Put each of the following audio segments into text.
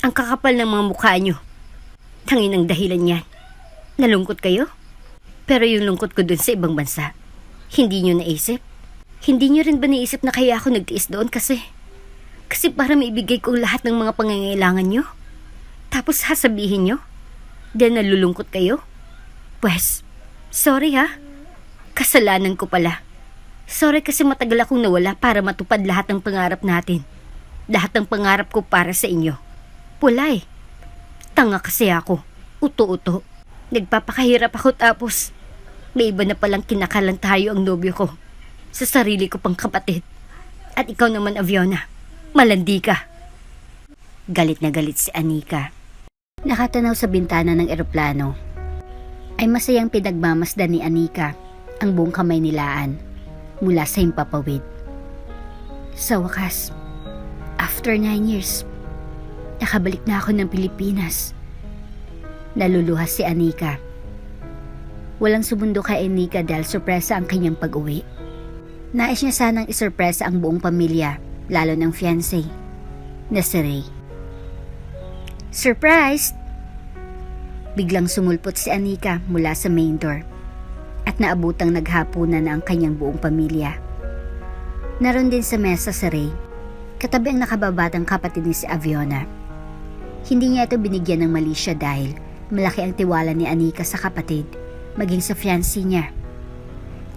Ang kakapal ng mga mukha nyo. Tangin ang dahilan yan. Nalungkot kayo? Pero yung lungkot ko dun sa ibang bansa, hindi nyo naisip? Hindi nyo rin ba naisip na kaya ako nagtiis doon kasi para maibigay ko lahat ng mga pangangailangan nyo? Tapos sasabihin nyo, dahil nalulungkot kayo? Pwes, sorry ha. Kasalanan ko pala. Sorry kasi matagal akong nawala para matupad lahat ng pangarap natin. Lahat ng pangarap ko para sa inyo. Pulay. Tanga kasi ako. Uto-uto. Nagpapakahirap ako tapos may iba na palang kinakalan tayo ang nobyo ko. Sa sarili ko pang kapatid. At ikaw naman, Aviona. Malandi ka. Galit na galit si Anika. Nakatanaw sa bintana ng eroplano. Ay masayang pinagmamasdan ni Anika ang buong kamay nilaan mula sa himpapawid. Sa wakas, after 9 years, nakabalik na ako ng Pilipinas. Naluluha si Anika. Walang sumundo kay Anika dahil sorpresa ang kanyang pag-uwi. Nais niya sanang isorpresa ang buong pamilya, lalo ng fiancé na si Ray. Surprise! Biglang sumulpot si Anika mula sa main door at naabutang naghapunan na ang kanyang buong pamilya. Naroon din sa mesa si Ray, katabi ang nakababatang kapatid ni si Aviona. Hindi niya ito binigyan ng mali siya dahil malaki ang tiwala ni Anika sa kapatid, maging sa fiancé niya.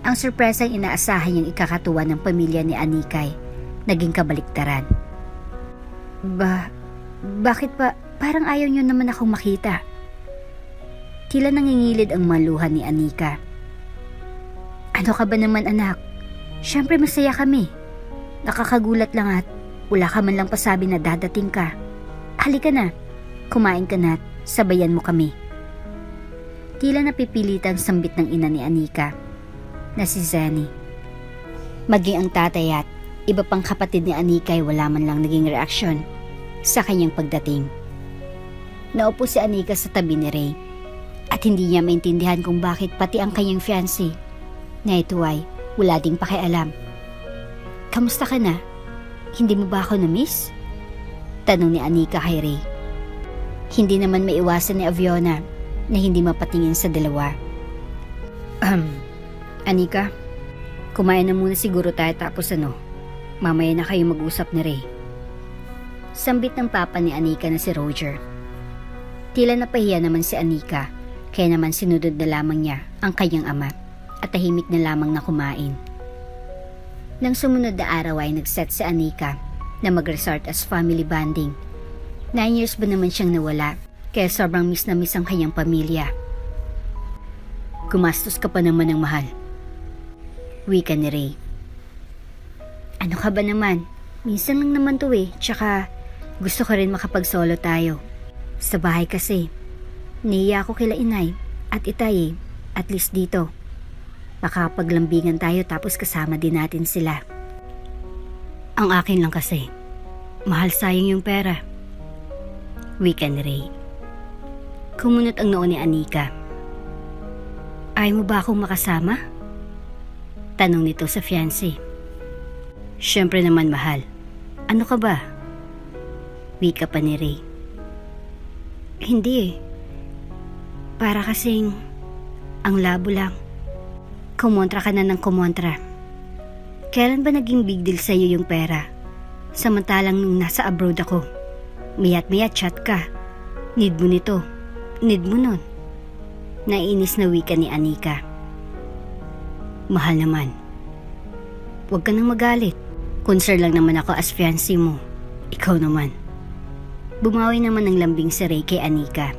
Ang sorpresang inaasahan niyang ikakatuwa ng pamilya ni Anika ay naging kabaliktaran. Bakit pa parang ayaw niyo naman akong makita? Tila nangingilid ang maluha ni Anika. Ano ka ba naman anak? Siyempre masaya kami. Nakakagulat lang at wala ka man lang pasabi na dadating ka. Halika na, kumain ka na at sabayan mo kami. Tila napipilitang sambit ng ina ni Anika na si Zenny. Maging ang tatay at iba pang kapatid ni Anika ay wala man lang naging reaksyon sa kanyang pagdating. Naupo si Anika sa tabi ni Ray at hindi niya maintindihan kung bakit pati ang kanyang fiancé na ito ay wala ding pakialam. Kamusta ka na? Hindi mo ba ako na-miss? Tanong ni Anika kay Ray. Hindi naman maiwasan ni Aviona na hindi mapatingin sa dalawa. Anika, kumain na muna siguro tayo tapos mamaya na kayo mag-usap ni Ray. Sambit ng papa ni Anika na si Roger. Tila napahiya naman si Anika, kaya naman sinunod na lamang niya ang kanyang ama at tahimik na lamang na kumain. Nang sumunod na araw ay nag-set si Anika na mag-resort as family bonding. 9 years ba naman siyang nawala, kaya sobrang miss na miss ang kanyang pamilya. Gumastos ka pa naman ng mahal, wika ni Ray. Ano ka ba naman? Minsan lang naman to tsaka gusto ko rin makapag-solo tayo. Sa bahay kasi, niya ako kila inay at itay at least dito. Makapaglambingan tayo tapos kasama din natin sila. Ang akin lang kasi, mahal sayang yung pera, wika ni Ray. Kumunot ang noo ni Anika. Ayaw mo ba akong makasama? Tanong nito sa fiancé. Siyempre naman mahal. Ano ka ba? Wika pa ni Ray. Hindi Para kasing ang labo lang. Kumontra ka na ng kumontra. Kailan ba naging big deal sa'yo yung pera? Samantalang nung nasa abroad ako, mayat-mayat chat ka. Need mo nito. Need mo nun. Nainis na wika ni Anika. Mahal naman. Huwag ka nang magalit. Concern lang naman ako as fiancé mo. Ikaw naman. Bumawi naman ng lambing si Ray kay Anika.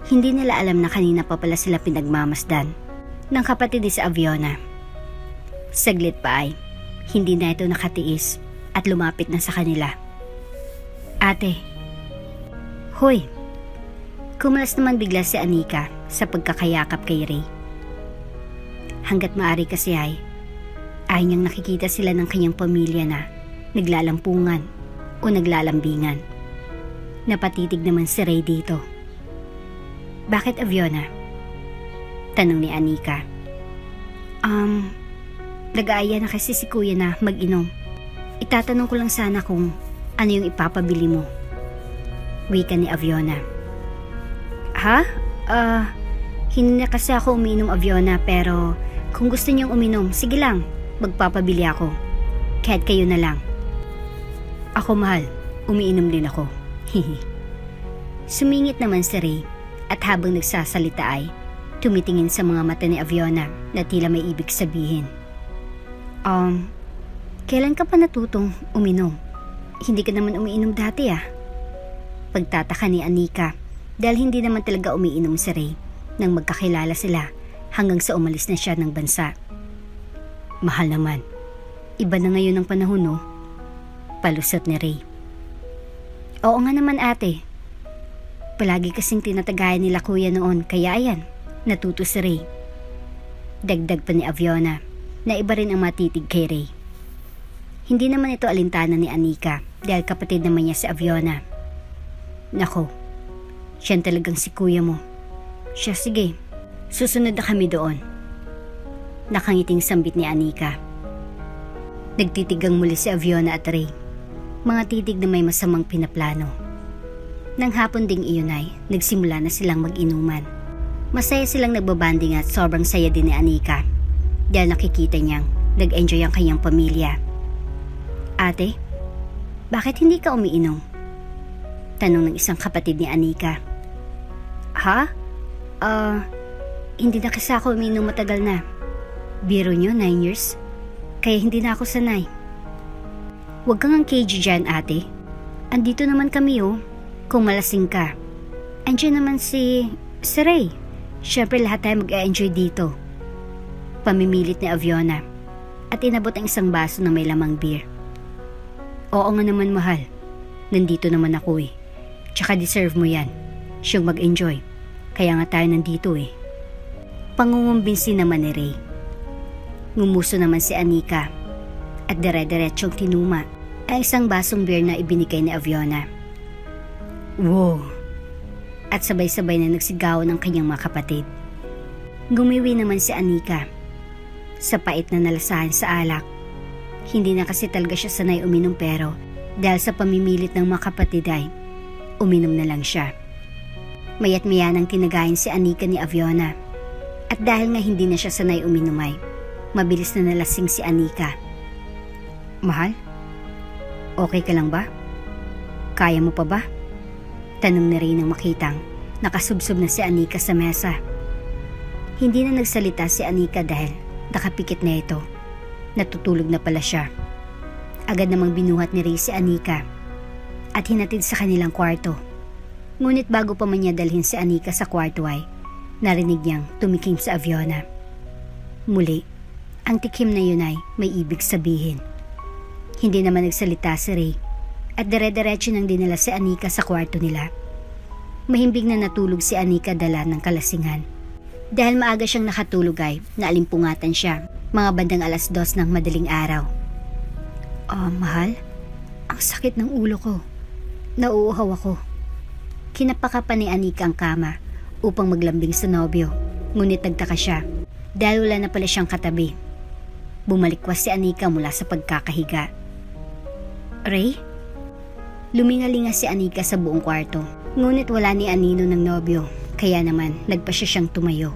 Hindi nila alam na kanina pa pala sila pinagmamasdan ng kapatid ni si Aviona. Saglit pa ay hindi na ito nakatiis at lumapit na sa kanila. Ate. Hoy. Kumalas naman bigla si Anika sa pagkakayakap kay Ray. Hanggat maaari kasi ay niyang nakikita sila ng kanyang pamilya na naglalampungan o naglalambingan. Napatitig naman si Ray dito. Bakit Aviona? Tanong ni Anika. Nag-aaya na kasi si kuya na mag-inom. Itatanong ko lang sana kung ano yung ipapabili mo. Wika ni Aviona. Ha? Hindi na kasi ako umiinom, Aviona, pero kung gusto niyong uminom, sige lang, magpapabili ako. Kahit kayo na lang. Ako, mahal, umiinom din ako. Sumingit naman si Ray at habang nagsasalita ay tumitingin sa mga mata ni Aviona na tila may ibig sabihin. Kailan ka pa natutong uminom? Hindi ka naman umiinom dati ah. Pagtataka ni Anika dahil hindi naman talaga umiinom si Ray nang magkakilala sila hanggang sa umalis na siya ng bansa. Mahal naman, iba na ngayon ang panahon no? Palusot ni Ray. Oo nga naman ate. Palagi kasing tinatagayan nila kuya noon kaya ayan, natuto si Ray. Dagdag pa ni Aviona na iba rin ang matitig kay Ray. Hindi naman ito alintana ni Anika dahil kapatid naman niya si Aviona. Nako, siya talagang si kuya mo. Siya sige, susunod na kami doon. Nakangiting sambit ni Anika. Nagtitigang muli si Aviona at Ray. Mga titig na may masamang pinaplano. Nang hapon ding iyon ay nagsimula na silang mag-inuman. Masaya silang nagbabanding at sobrang saya din ni Anika dahil nakikita niyang nag-enjoy ang kanyang pamilya. Ate, bakit hindi ka umiinom? Tanong ng isang kapatid ni Anika. Ha? Hindi na kasi ako umiinom matagal na. Biro niyo, 9 years? Kaya hindi na ako sanay. Huwag kang ang cagey dyan, ate. Andito naman kami oh. Kung malasing ka. Andiyan naman si Ray. Siyempre lahat tayo mag-e-enjoy dito. Pamimilit ni Aviona at inabot ang isang baso na may lamang beer. Oo nga naman mahal. Nandito naman ako eh. Tsaka deserve mo yan. Siyang mag-enjoy. Kaya nga tayo nandito eh. Pangungumbinsi naman ni Ray. Ngumuso naman si Anika at dire-diretsyong tinuma ang isang basong beer na ibinigay ni Aviona. Wow! At sabay-sabay na nagsigawan ng kanyang mga kapatid. Gumiwi naman si Anika sa pait na nalasahan sa alak. Hindi na kasi talaga siya sanay uminom pero dahil sa pamimilit ng mga kapatid ay uminom na lang siya. Mayat maya nang tinagayin si Anika ni Aviona. At dahil nga hindi na siya sanay uminom ay mabilis na nalasing si Anika. Mahal? Okay ka lang ba? Kaya mo pa ba? Tanong na rin nang makitang nakasubsob na si Anika sa mesa. Hindi na nagsalita si Anika dahil nakapikit na ito. Natutulog na pala siya. Agad namang binuhat ni Ray si Anika at hinatid sa kanilang kwarto. Ngunit bago pa man niya dalhin si Anika sa kwarto ay narinig niyang tumikim sa Aviona. Muli, ang tikim na yun ay may ibig sabihin. Hindi naman nagsalita si Ray at dire-diretso nang dinala si Anika sa kwarto nila. Mahimbing na natulog si Anika dala ng kalasingan. Dahil maaga siyang nakatulog ay naalimpungatan siya mga bandang 2:00 ng madaling araw. Mahal, ang sakit ng ulo ko. Nauuhaw ako. Kinapaka pa ni Anika ang kama upang maglambing sa nobyo. Ngunit nagtaka siya dahil wala na pala siyang katabi. Bumalikwas si Anika mula sa pagkakahiga. Ray? Lumingalinga si Anika sa buong kwarto. Ngunit wala ni Anino ng nobyo, kaya naman nagpa siya siyang tumayo.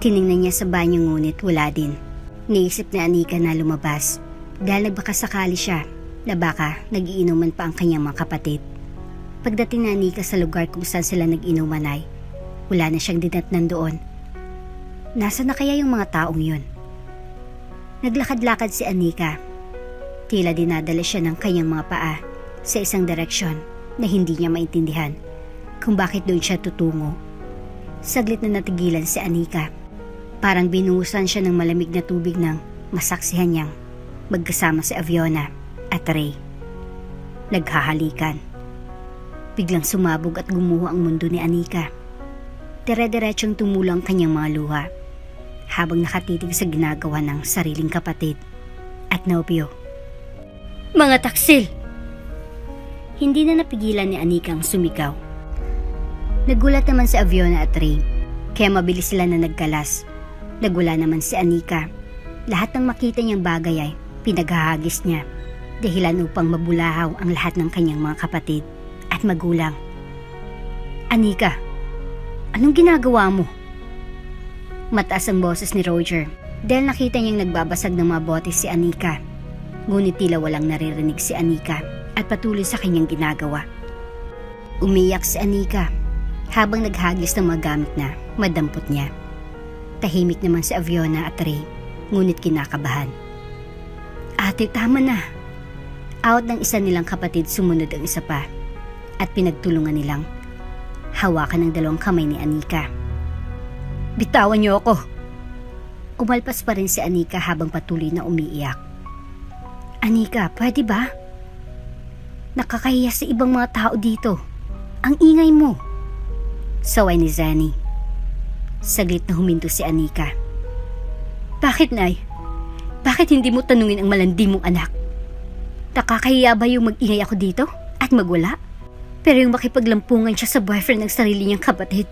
Tiningnan niya sa banyo ngunit wala din. Niisip ni Anika na lumabas dahil nagbakasakali siya na baka nag-iinuman pa ang kanyang mga kapatid. Pagdating ni Anika sa lugar kung saan sila nag-inuman ay wala na siyang dinatnan doon. Nasaan na kaya yung mga taong yun? Naglakad-lakad si Anika. Tila dinadala siya ng kanyang mga paa sa isang direksyon na hindi niya maintindihan kung bakit doon siya tutungo. Saglit na natigilan si Anika. Parang binuhusan siya ng malamig na tubig nang masaksihan niyang magkasama si Aviona at Ray. Naghahalikan. Biglang sumabog at gumuho ang mundo ni Anika. Dire-diretsyong tumulo ang kanyang mga luha habang nakatitig sa ginagawa ng sariling kapatid at nobyo. Mga taksil! Hindi na napigilan ni Anika ang sumigaw. Nagulat naman si Aviona at Ray, kaya mabilis sila na nagkalas. Nagula naman si Anika. Lahat ng makita niyang bagay ay pinaghahagis niya, dahilan upang mabulahaw ang lahat ng kanyang mga kapatid at magulang Anika, anong ginagawa mo? Mataas ang boses ni Roger dahil nakita niyang nagbabasag ng mga bote si Anika. Ngunit tila walang naririnig si Anika at patuloy sa kanyang ginagawa. Umiyak si Anika habang naghagis ng mga gamit na madampot niya. Tahimik naman si Aviona at Ray, ngunit kinakabahan. Ate, tama na. Out ng isa nilang kapatid, sumunod ang isa pa at pinagtulungan nilang hawakan ng dalawang kamay ni Anika. Bitawan niyo ako! Umalpas pa rin si Anika habang patuloy na umiiyak. Anika, pwede ba? Nakakahiya sa ibang mga tao dito. Ang ingay mo. Saway ni Zanny. Saglit na huminto si Anika. Bakit, Nay? Bakit hindi mo tanungin ang malandi mong anak? Nakakahiya ba yung mag-ingay ako dito at magwala? Pero yung makipaglampungan siya sa boyfriend ng sarili niyang kapatid,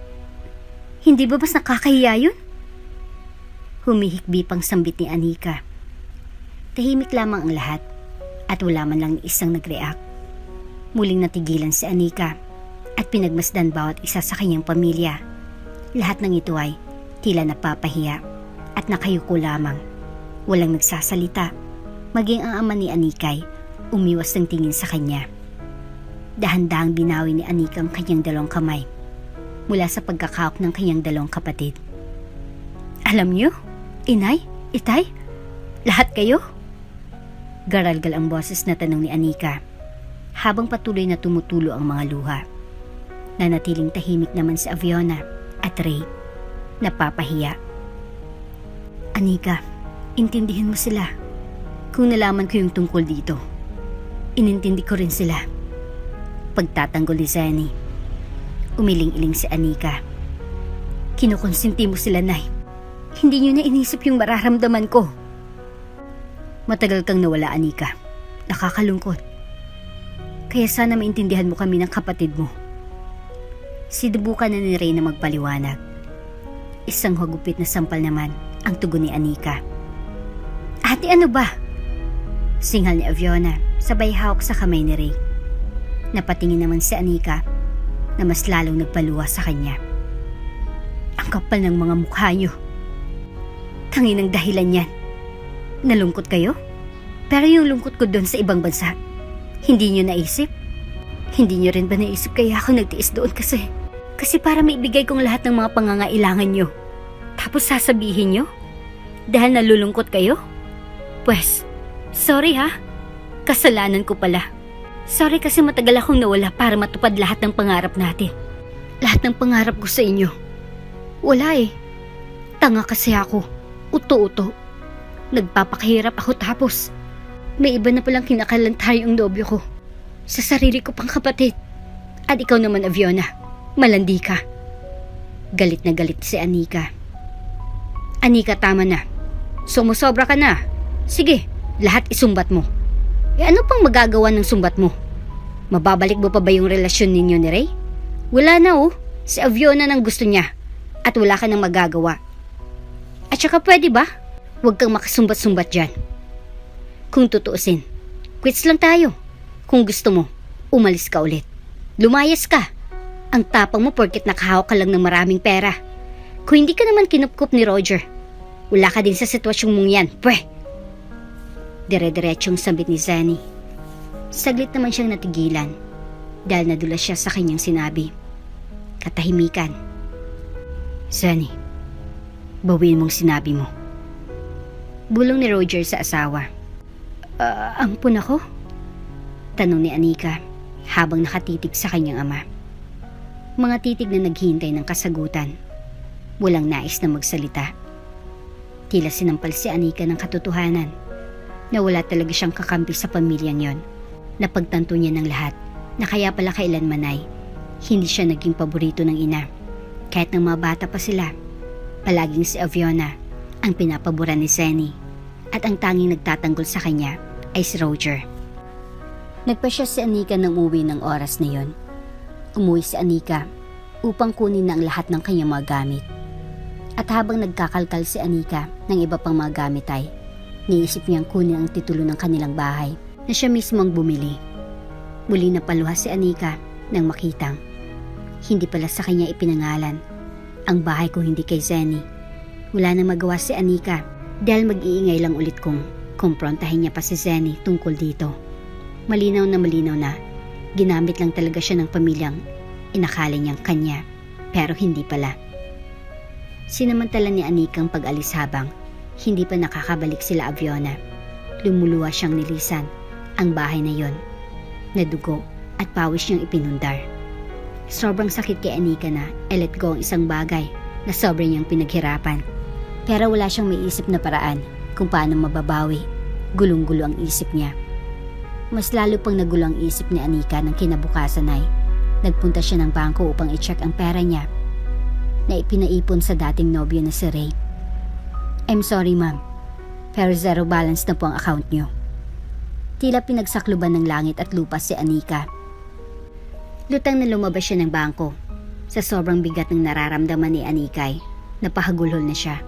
hindi ba mas nakakahiya yun? Humihikbi pang sambit ni Anika. Tahimik lamang ang lahat at wala man lang ni isang nag-react. Muling natigilan si Anika at pinagmasdan bawat isa sa kanyang pamilya. Lahat ng ito ay tila napapahiya at nakayuko lamang. Walang nagsasalita. Maging ang ama ni Anikay umiwas ng tingin sa kanya. Dahan-dahang binawi ni Anika ang kanyang dalawang kamay mula sa pagkakahawak ng kanyang dalawang kapatid. Alam niyo, Inay, Itay, lahat kayo? Garalgal ang boses na tanong ni Anika habang patuloy na tumutulo ang mga luha. Nanatiling tahimik naman si Aviona at Ray. Napapahiya. Anika, intindihin mo sila. Kung nalaman ko yung tungkol dito, inintindi ko rin sila. Pagtatanggol ni Zanny. Umiling-iling si Anika. Kinukonsinti mo sila, Nay. Hindi niyo na inisip yung mararamdaman ko. Matagal kang nawala, Anika. Nakakalungkot. Kaya sana maintindihan mo kami ng kapatid mo. Sinubukan na ni Ray na magpaliwanag. Isang hagupit na sampal naman ang tugon ni Anika. Ate, ano ba? Singhal ni Aviona, sabay hawak sa kamay ni Ray. Napatingin naman si Anika na mas lalong nagpaluha sa kanya. Ang kapal ng mga mukha niyo. Tangin ang dahilan yan. Nalungkot kayo? Pero yung lungkot ko doon sa ibang bansa, hindi niyo naisip? Hindi niyo rin ba naisip kaya ako nagtiis doon kasi para maibigay kong lahat ng mga pangangailangan niyo. Tapos sasabihin niyo? Dahil nalulungkot kayo? Pwes, sorry ha. Kasalanan ko pala. Sorry kasi matagal akong nawala para matupad lahat ng pangarap natin. Lahat ng pangarap ko sa inyo. Wala eh. Tanga kasi ako. Uto-uto. Nagpapakahirap ako tapos may iba na palang kinakalantay ang nobyo ko. Sa sarili ko pang kapatid. At ikaw naman, Aviona. Malandi ka. Galit na galit si Anika. Anika, tama na. Sumusobra ka na. Sige, lahat isumbat mo. Ano pang magagawa ng sumbat mo? Mababalik mo pa ba yung relasyon ninyo ni Ray? Wala na oh. Si Aviona nang gusto niya. At wala ka nang magagawa. At saka pwede ba? Huwag kang makasumbat-sumbat dyan. Kung tutuusin, quits lang tayo. Kung gusto mo, umalis ka ulit. Lumayas ka. Ang tapang mo porket nakahawak ka lang ng maraming pera. Kung hindi ka naman kinupkup ni Roger, wala ka din sa sitwasyong mong yan. Pweh! Dire-diretsong sambit ni Zanny. Saglit naman siyang natigilan dahil nadulas siya sa kanyang sinabi. Katahimikan. Zanny, bawiin mong sinabi mo. Bulong ni Roger sa asawa. Ampun ako? Tanong ni Anika habang nakatitig sa kanyang ama. Mga titig na naghihintay ng kasagutan. Walang nais na magsalita. Tila sinampal si Anika ng katotohanan na wala talaga siyang kakampi sa pamilyang yon. Napagtanto niya ng lahat na kaya pala kailanman ay hindi siya naging paborito ng ina. Kahit ng mga bata pa sila, palaging si Aviona ang pinapabura ni Zanny at ang tanging nagtatanggol sa kanya ay si Roger. Nagpasya si Anika nang umuwi ng oras na yon. Umuwi si Anika upang kunin na ang lahat ng kanyang mga gamit. At habang nagkakalkal si Anika ng iba pang mga gamit ay niisip niyang kunin ang titulo ng kanilang bahay na siya mismo ang bumili. Muli napaluha si Anika nang makitang Hindi pala sa kanya ipinangalan. Ang bahay ko hindi kay Zenny. Wala nang magawa si Anika dahil mag-iingay lang ulit kung kumprontahin niya pa si Zenny tungkol dito. Malinaw na ginamit lang talaga siya ng pamilyang inakala niyang kanya, pero hindi pala. Sinamantala ni Anika ang pag-alis habang hindi pa nakakabalik sila Aviona. Lumuluwa siyang nilisan ang bahay na yon, na dugo at pawis niyang ipinundar. Sobrang sakit kay Anika na let go ang isang bagay na sobrang niyang pinaghirapan. Pero wala siyang maiisip na paraan kung paano mababawi. Gulong-gulo ang isip niya. Mas lalo pang nagulo ang isip ni Anika nang kinabukasan ay nagpunta siya ng bangko upang i-check ang pera niya na ipinaipon sa dating nobyo na si Ray. I'm sorry ma'am, pero zero balance na po ang account niyo. Tila pinagsakluban ng langit at lupa si Anika. Lutang na lumabas siya ng bangko. Sa sobrang bigat ng nararamdaman ni Anika ay napahagulhol na siya.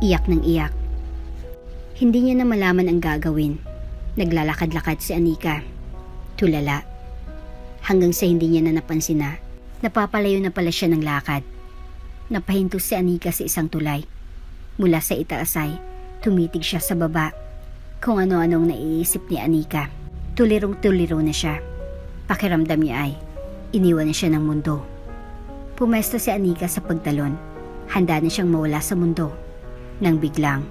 Iyak ng iyak. Hindi niya na malaman ang gagawin. Naglalakad-lakad si Anika. Tulala. Hanggang sa hindi niya na napansin na napapalayo na pala siya ng lakad. Napahinto si Anika sa isang tulay. Mula sa itaas ay tumitig siya sa baba. Kung ano-anong naiisip ni Anika. Tulirong-tuliro na siya. Pakiramdam niya ay iniwan na siya ng mundo. Pumesta si Anika sa pagtalon. Handa na siyang mawala sa mundo. Nang biglang,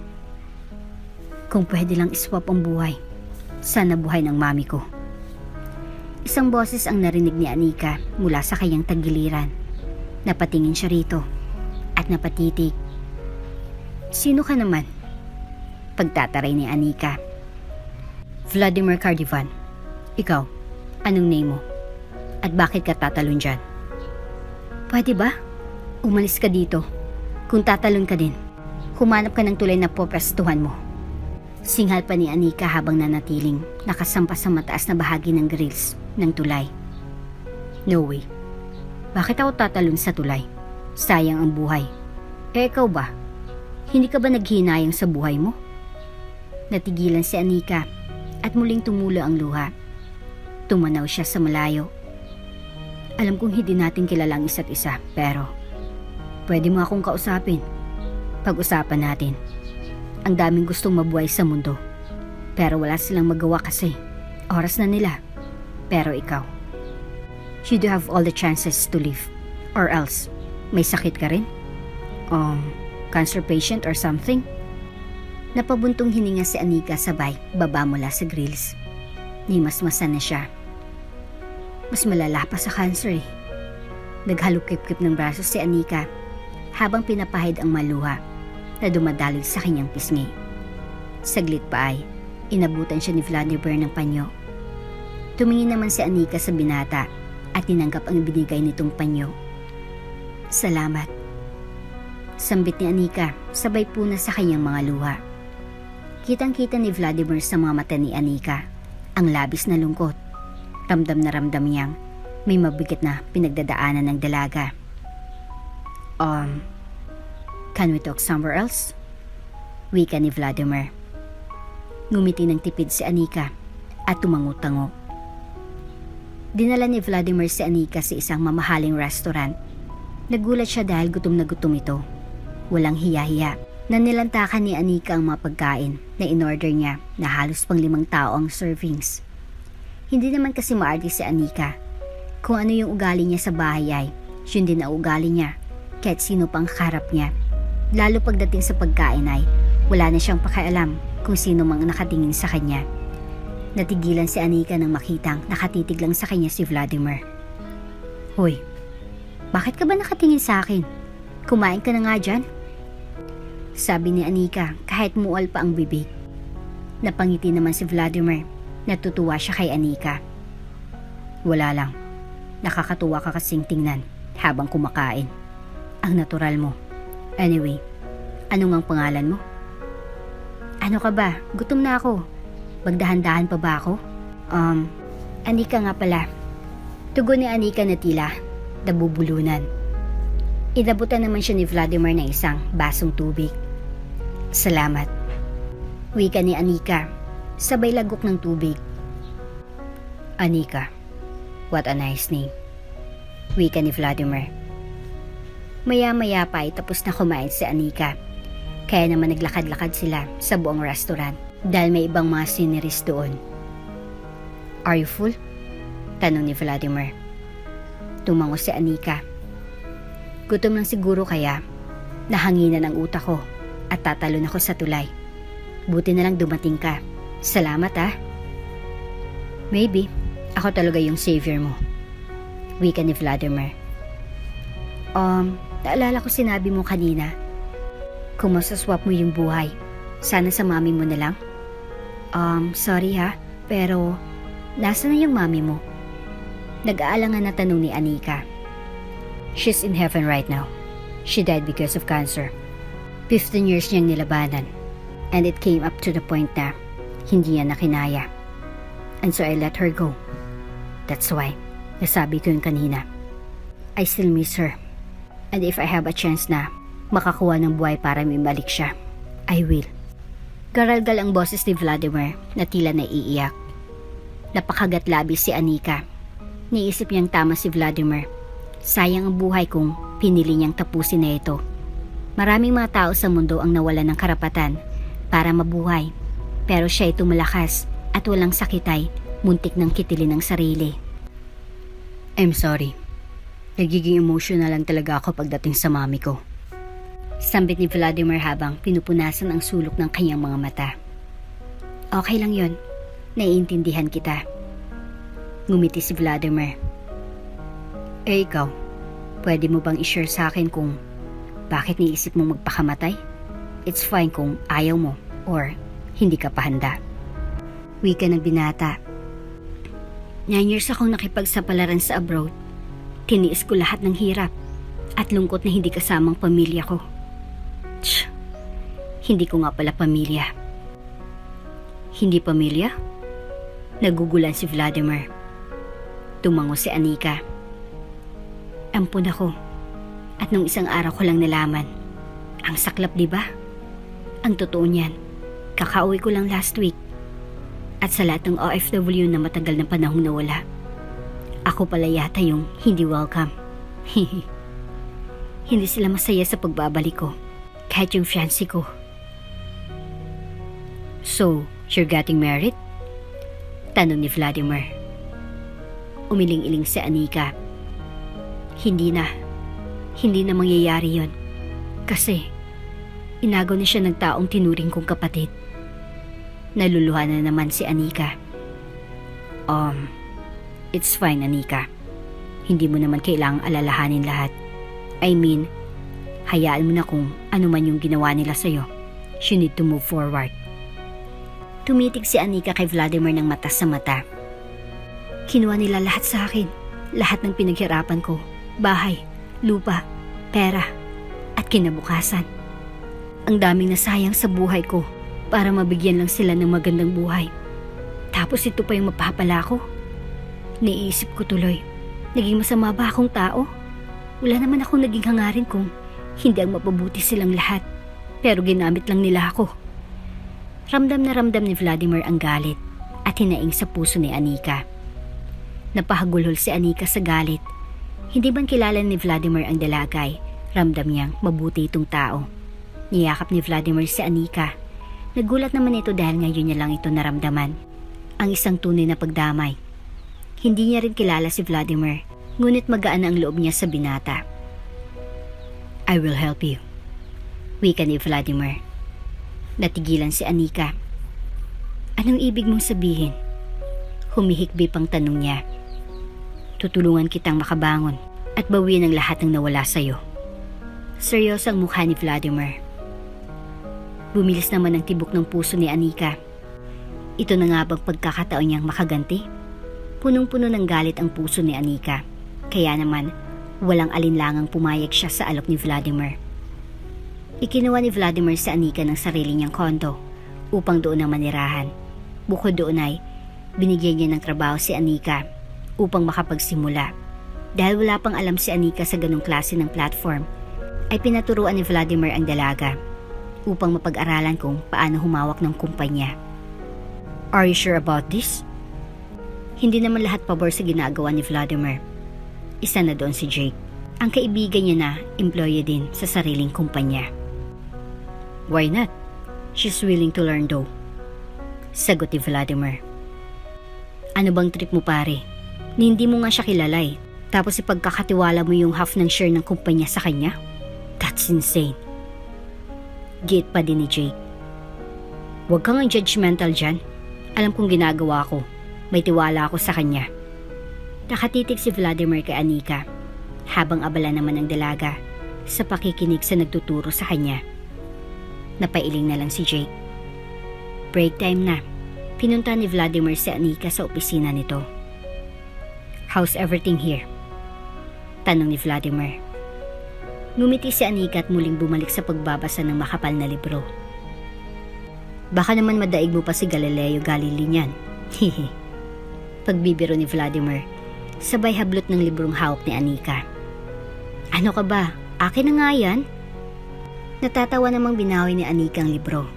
kung pwede lang iswap ang buhay, sana buhay ng mami ko. Isang boses ang narinig ni Anika mula sa kanyang tagiliran. Napatingin siya rito at napatitig. Sino ka naman? Pagtataray ni Anika. Vladimir Cardivan. Ikaw, anong name mo? At bakit ka tatalon dyan? Pwede ba? Umalis ka dito. Kung tatalon ka din, humanap ka ng tulay na popestuhan mo. Singhal pa ni Anika habang nanatiling nakasampas sa mataas na bahagi ng grills ng tulay. No way. Bakit ako tatalon sa tulay? Sayang ang buhay. Ikaw ba? Hindi ka ba naghinayang sa buhay mo? Natigilan si Anika at muling tumulo ang luha. Tumanaw siya sa malayo. Alam kong hindi natin kilala ang isa't isa, pero pwede mo akong kausapin. Pag-usapan natin. Ang daming gustong mabuhay sa mundo, pero wala silang magawa kasi oras na nila. Pero ikaw, you do have all the chances to live. Or else, may sakit ka rin? Cancer patient or something? Napabuntong hininga si Anika sabay baba mula sa grills. Nimasmasan na siya. Mas malala pa sa cancer eh. Naghalukip-kip ng braso si Anika habang pinapahid ang maluha na dumadalig sa kanyang pisngi. Saglit pa ay inabutan siya ni Vladimir ng panyo. Tumingin naman si Anika sa binata at tinanggap ang binigay nitong panyo. Salamat. Sambit ni Anika sabay puna sa kanyang mga luha. Kitang-kita ni Vladimir sa mga mata ni Anika ang labis na lungkot. Ramdam na ramdam niyang may mabigat na pinagdadaanan ng dalaga. Can we talk somewhere else? Wika ni Vladimir. Ngumiti ng tipid si Anika at tumango-tango. Dinala ni Vladimir si Anika sa isang mamahaling restaurant. Nagulat siya dahil gutom na gutom ito. Walang hiya-hiya na nilantakan ni Anika ang mga pagkain na in-order niya na halos pang 5 tao ang servings. Hindi naman kasi maarte si Anika. Kung ano yung ugali niya sa bahay ay yun din ang ugali niya kahit sino pang kaharap niya. Lalo pagdating sa pagkain ay wala na siyang pakialam kung sino mang nakatingin sa kanya. Natigilan si Anika nang makitang nakatitig lang sa kanya si Vladimir. Hoy, bakit ka ba nakatingin sa akin? Kumain ka na nga dyan? Sabi ni Anika kahit mual pa ang bibig. Napangiti naman si Vladimir. Natutuwa siya kay Anika. Wala lang. Nakakatuwa ka kasing tingnan habang kumakain. Ang natural mo. Anyway, ano ngang pangalan mo? Ano ka ba? Gutom na ako. Magdahan-dahan pa ba ako? Anika nga pala. Tugon ni Anika na tila nabubulunan. Inabutan naman siya ni Vladimir ng isang basong tubig. Salamat. Wika ni Anika, sabay lagok ng tubig. Anika, what a nice name. Wika ni Vladimir. Maya-maya pa ay tapos na kumain si Anika. Kaya naman naglakad-lakad sila sa buong restaurant dahil may ibang mga sceneries doon. Are you full? Tanong ni Vladimir. Tumango si Anika. Gutom lang siguro kaya nahanginan ang utak ko at tatalon ako sa tulay. Buti na lang dumating ka. Salamat ah. Maybe, ako talaga yung savior mo. Wika ni Vladimir. Naalala ko sinabi mo kanina, kung masaswap mo yung buhay, sana sa mami mo na lang? Sorry ha, pero nasa na yung mami mo? Nag-aalangan na tanong ni Anika. She's in heaven right now. She died because of cancer. 15 years niyang nilabanan. And it came up to the point na hindi niya na kinaya. And so I let her go. That's why, nasabi ko yung kanina. I still miss her. And if I have a chance na makakuha ng buhay para may balik siya, I will. Garalgal ang boses ni Vladimir na tila naiiyak. Napakagat labis si Anika. Niisip niyang tama si Vladimir. Sayang ang buhay kung pinili niyang tapusin na ito. Maraming mga tao sa mundo ang nawalan ng karapatan para mabuhay. Pero siya ay tumalakas at walang sakitay, muntik ng kitilin ng sarili. I'm sorry. Nagiging emotional lang talaga ako pagdating sa mami ko. Sambit ni Vladimir habang pinupunasan ang sulok ng kanyang mga mata. Okay lang yon. Naiintindihan kita. Ngumiti si Vladimir. Eh ikaw, pwede mo bang i-share sa akin kung bakit niisip mo magpakamatay? It's fine kung ayaw mo or hindi ka pa handa. Wika ng binata. 9 years akong nakipagsapalaran sa abroad. Tiniis ko lahat ng hirap at lungkot na hindi kasamang pamilya ko. Hindi ko nga pala pamilya. Hindi pamilya? Nagugulan si Vladimir. Tumango si Anika. Ampun ako. At nung isang araw ko lang nalaman. Ang saklap, di ba? Ang totoo niyan, kakauwi ko lang last week. At sa lahat ng OFW na matagal na panahong nawala, ako pala yata yung hindi welcome. Hindi sila masaya sa pagbabalik ko, kahit yung fiancé ko. So, you're getting married? Tanong ni Vladimir. Umiling-iling si Anika. Hindi na mangyayari yon. Kasi, inagaw na siya ng taong tinuring kong kapatid. Naluluha na naman si Anika. It's fine, Anika. Hindi mo naman kailangang alalahanin lahat. I mean, hayaan mo na kung ano man yung ginawa nila sa'yo. You need to move forward. Tumitig si Anika kay Vladimir ng mata sa mata. Kinuha nila lahat sa akin. Lahat ng pinaghirapan ko. Bahay, lupa, pera, at kinabukasan. Ang daming nasayang sa buhay ko para mabigyan lang sila ng magandang buhay. Tapos ito pa yung mapapala ko. Naisip ko tuloy, naging masama ba akong tao? Wala naman akong naging hangarin kung hindi ang mapabuti silang lahat. Pero ginamit lang nila ako. Ramdam na ramdam ni Vladimir ang galit at hinaing sa puso ni Anika. Napahagulhol si Anika sa galit. Hindi man kilala ni Vladimir ang dalagay, ramdam niyang mabuti itong tao. Niyakap ni Vladimir si Anika. Nagulat naman ito dahil ngayon niya lang ito naramdaman. Ang isang tunay na pagdamay. Hindi niya rin kilala si Vladimir, ngunit magaan ang loob niya sa binata. I will help you. Wika ni Vladimir. Natigilan si Anika. Anong ibig mong sabihin? Humihikbi pang tanong niya. Tutulungan kitang makabangon at bawiin ang lahat ng nawala sa'yo. Seryoso ang mukha ni Vladimir. Bumilis naman ang tibok ng puso ni Anika. Ito na nga bang pagkakataon niyang makaganti? Punong-puno ng galit ang puso ni Anika. Kaya naman, walang alinlangang pumayag siya sa alok ni Vladimir. Ikinuha ni Vladimir sa Anika ng sarili niyang kondo upang doon ang manirahan. Bukod doon ay binigyan niya ng trabaho si Anika upang makapagsimula. Dahil wala pang alam si Anika sa ganong klase ng platform, ay pinaturuan ni Vladimir ang dalaga upang mapag-aralan kung paano humawak ng kumpanya. Are you sure about this? Hindi naman lahat pabor sa ginagawa ni Vladimir. Isa na doon si Jake. Ang kaibigan niya na employee din sa sariling kumpanya. Why not? She's willing to learn though. Sagot ni Vladimir. Ano bang trip mo pare? Ni hindi mo nga siya kilala eh. Tapos ipagkakatiwala mo yung half ng share ng kumpanya sa kanya? That's insane. Giit pa din ni Jake. Huwag kang judgmental dyan. Alam kong ginagawa ko. May tiwala ako sa kanya. Nakatitig si Vladimir kay Anika habang abala naman ang dalaga sa pakikinig sa nagtuturo sa kanya. Napailing na lang si Jake. Break time na. Pinunta ni Vladimir si Anika sa opisina nito. How's everything here? Tanong ni Vladimir. Ngumiti si Anika at muling bumalik sa pagbabasa ng makapal na libro. Baka naman madaig mo pa si Galileo Galilei niyan. Hihi. Pagbibiro ni Vladimir, sabay hablot ng librong hawak ni Anika. Ano ka ba? Akin na nga yan? Natatawa namang binawi ni Anika ang libro.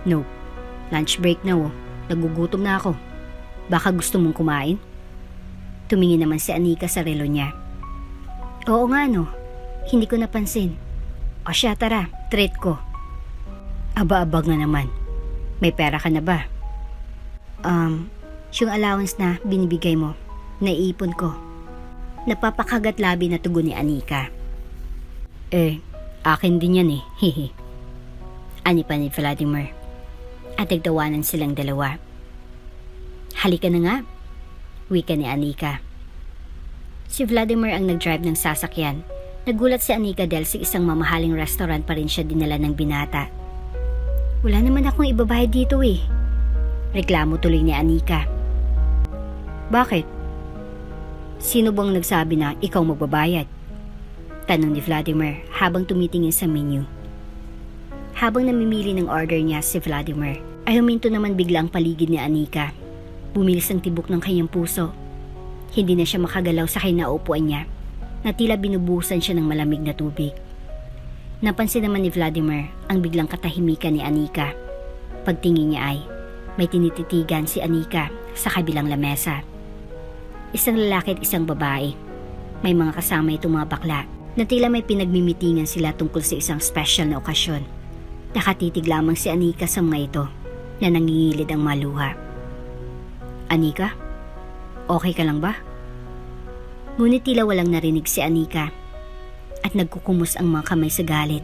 Nope. Lunch break na oh. Nagugutom na ako. Baka gusto mong kumain? Tumingin naman si Anika sa relo niya. Oo nga no. Hindi ko napansin. O siya tara, treat ko. Aba-abag nga naman. May pera ka na ba? Yung allowance na binibigay mo, naiipon ko. Napapakagat labi na tugon ni Anika. Akin din yan eh, hihi. Ani pa ni Vladimir. At nagtawanan silang dalawa. Halika na nga, wika ni Anika. Si Vladimir ang nag-drive ng sasakyan. Nagulat si Anika dahil sa isang mamahaling restaurant pa rin siya dinala ng binata. Wala naman akong ibabayad dito eh. Reklamo tuloy ni Anika. Bakit? Sino bang nagsabi na ikaw magbabayad? Tanong ni Vladimir habang tumitingin sa menu. Habang namimili ng order niya si Vladimir, ay huminto naman bigla ang paligid ni Anika. Bumilis ang tibok ng kanyang puso. Hindi na siya makagalaw sa kinaupuan niya na tila binubuhusan siya ng malamig na tubig. Napansin naman ni Vladimir ang biglang katahimikan ni Anika. Pagtingin niya ay may tinititigan si Anika sa kabilang lamesa. Isang lalaki at isang babae. May mga kasama itong mga bakla na tila may pinagmimitingan sila tungkol sa isang special na okasyon. Nakatitig lamang si Anika sa mga ito na nangingilid ang maluha. Anika? Okay ka lang ba? Ngunit tila walang narinig si Anika at nagkukumos ang mga kamay sa galit.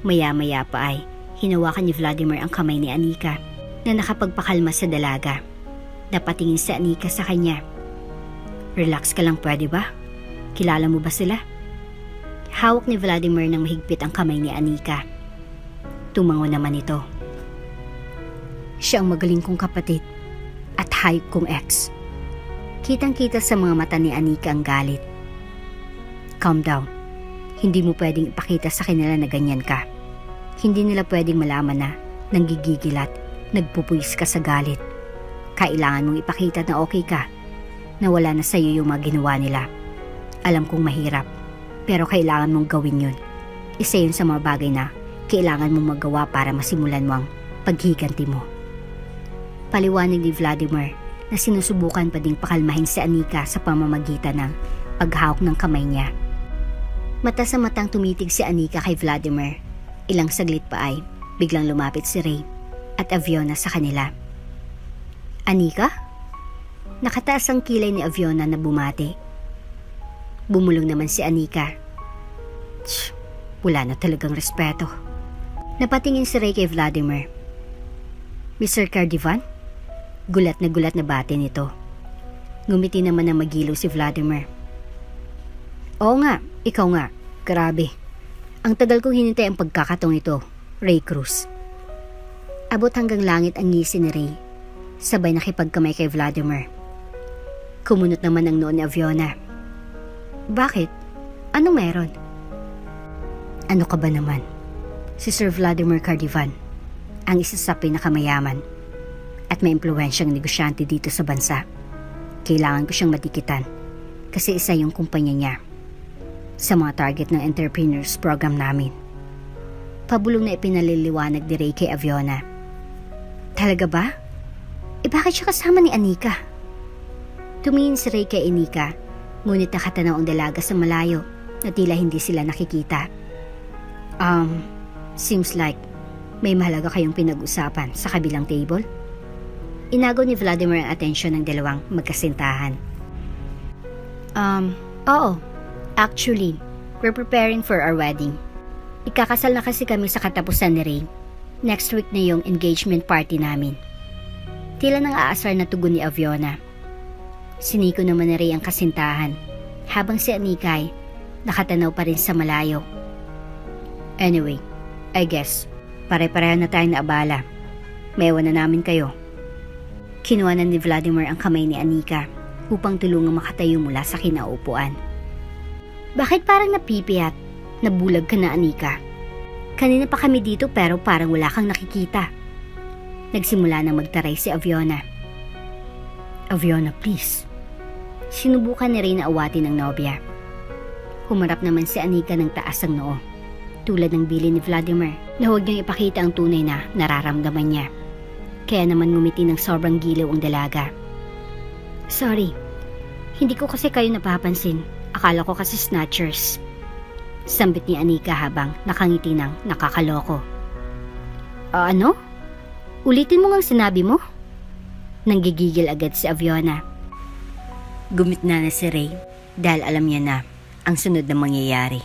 Maya-maya pa ay hinawakan ni Vladimir ang kamay ni Anika na nakapagpakalma sa dalaga. Napatingin si Anika sa kanya. Relax ka lang, pwede ba? Kilala mo ba sila? Hawak ni Vladimir ng mahigpit ang kamay ni Anika. Tumango naman ito. Siya ang magaling kong kapatid at hayop kong ex. Kitang-kita sa mga mata ni Anika ang galit. Calm down. Hindi mo pwedeng ipakita sa kanila na ganyan ka. Hindi nila pwedeng malaman na nanggigigil at nagpupuwis ka sa galit. Kailangan mong ipakita na okay ka, na wala na sa'yo yung mga ginawa nila. Alam kong mahirap, pero kailangan mong gawin yun. Isa yun sa mga bagay na kailangan mong magawa para masimulan mo ang paghiganti mo. Paliwanag ni Vladimir na sinusubukan pa ding pakalmahin si Anika sa pamamagitan ng paghawak ng kamay niya. Mata sa matang tumitig si Anika kay Vladimir. Ilang saglit pa ay biglang lumapit si Ray at Aviona sa kanila. Anika? Nakataas ang kilay ni Aviona na bumati. Bumulong naman si Anika. Wala na talagang respeto. Napatingin si Ray kay Vladimir. Mr. Cardivan? Gulat na bati nito. Ngumiti naman na magiliw si Vladimir. Oo nga, ikaw nga. Grabe. Ang tagal kong hinintay ang pagkakataong ito, Ray Cruz. Abot hanggang langit ang ngisi ni Ray. Sabay nakipagkamay kay Vladimir. Kumunot naman ang noon ni Aviona. Bakit? Anong meron? Ano ka ba naman? Si Sir Vladimir Cardivan, ang isa sa pinakamayaman at may impluwensyang negosyante dito sa bansa. Kailangan ko siyang matikitan kasi isa yung kumpanya niya sa mga target ng entrepreneurs program namin. Pabulong na ipinaliliwanag ni Ray kay Aviona. Talaga ba? Bakit siya kasama ni Anika? Tumingin si Ray kay Anika Ngunit nakatanaw ang dalaga sa malayo na tila hindi sila nakikita. Seems like may mahalaga kayong pinag-usapan sa kabilang table. Inago ni Vladimir ang atensyon ng dalawang magkasintahan. Oo. Actually, we're preparing for our wedding. Ikakasal na kasi kami sa katapusan ni Ray. Next week na yung engagement party namin. Tila nang aasar na tugon ni Aviona. Siniko naman ni Ray ang kasintahan, habang si Anika ay nakatanaw pa rin sa malayo. Anyway, I guess, pare-pareho na tayong naabala. Maiwan na namin kayo. Kinuhanan ni Vladimir ang kamay ni Anika upang tulungang makatayo mula sa kinaupuan. Bakit parang napipiyat? Nabulag ka na, Anika. Kanina pa kami dito pero parang wala kang nakikita. Nagsimula na magtaray si Aviona. Aviona, please. Sinubukan ni Ray na awatin ang nobya. Humarap naman si Anika ng taas ang noo, tulad ng bili ni Vladimir na huwag niyang ipakita ang tunay na nararamdaman niya. Kaya naman ngumiti ng sobrang giliw ang dalaga. Sorry, hindi ko kasi kayo napapansin. Akala ko kasi snatchers. Sambit ni Anika habang nakangiti ng nakakaloko. Ano? Ulitin mo ngang sinabi mo? Nanggigigil agad si Aviona. Gumitna na si Ray dahil alam niya na ang sunod na mangyayari.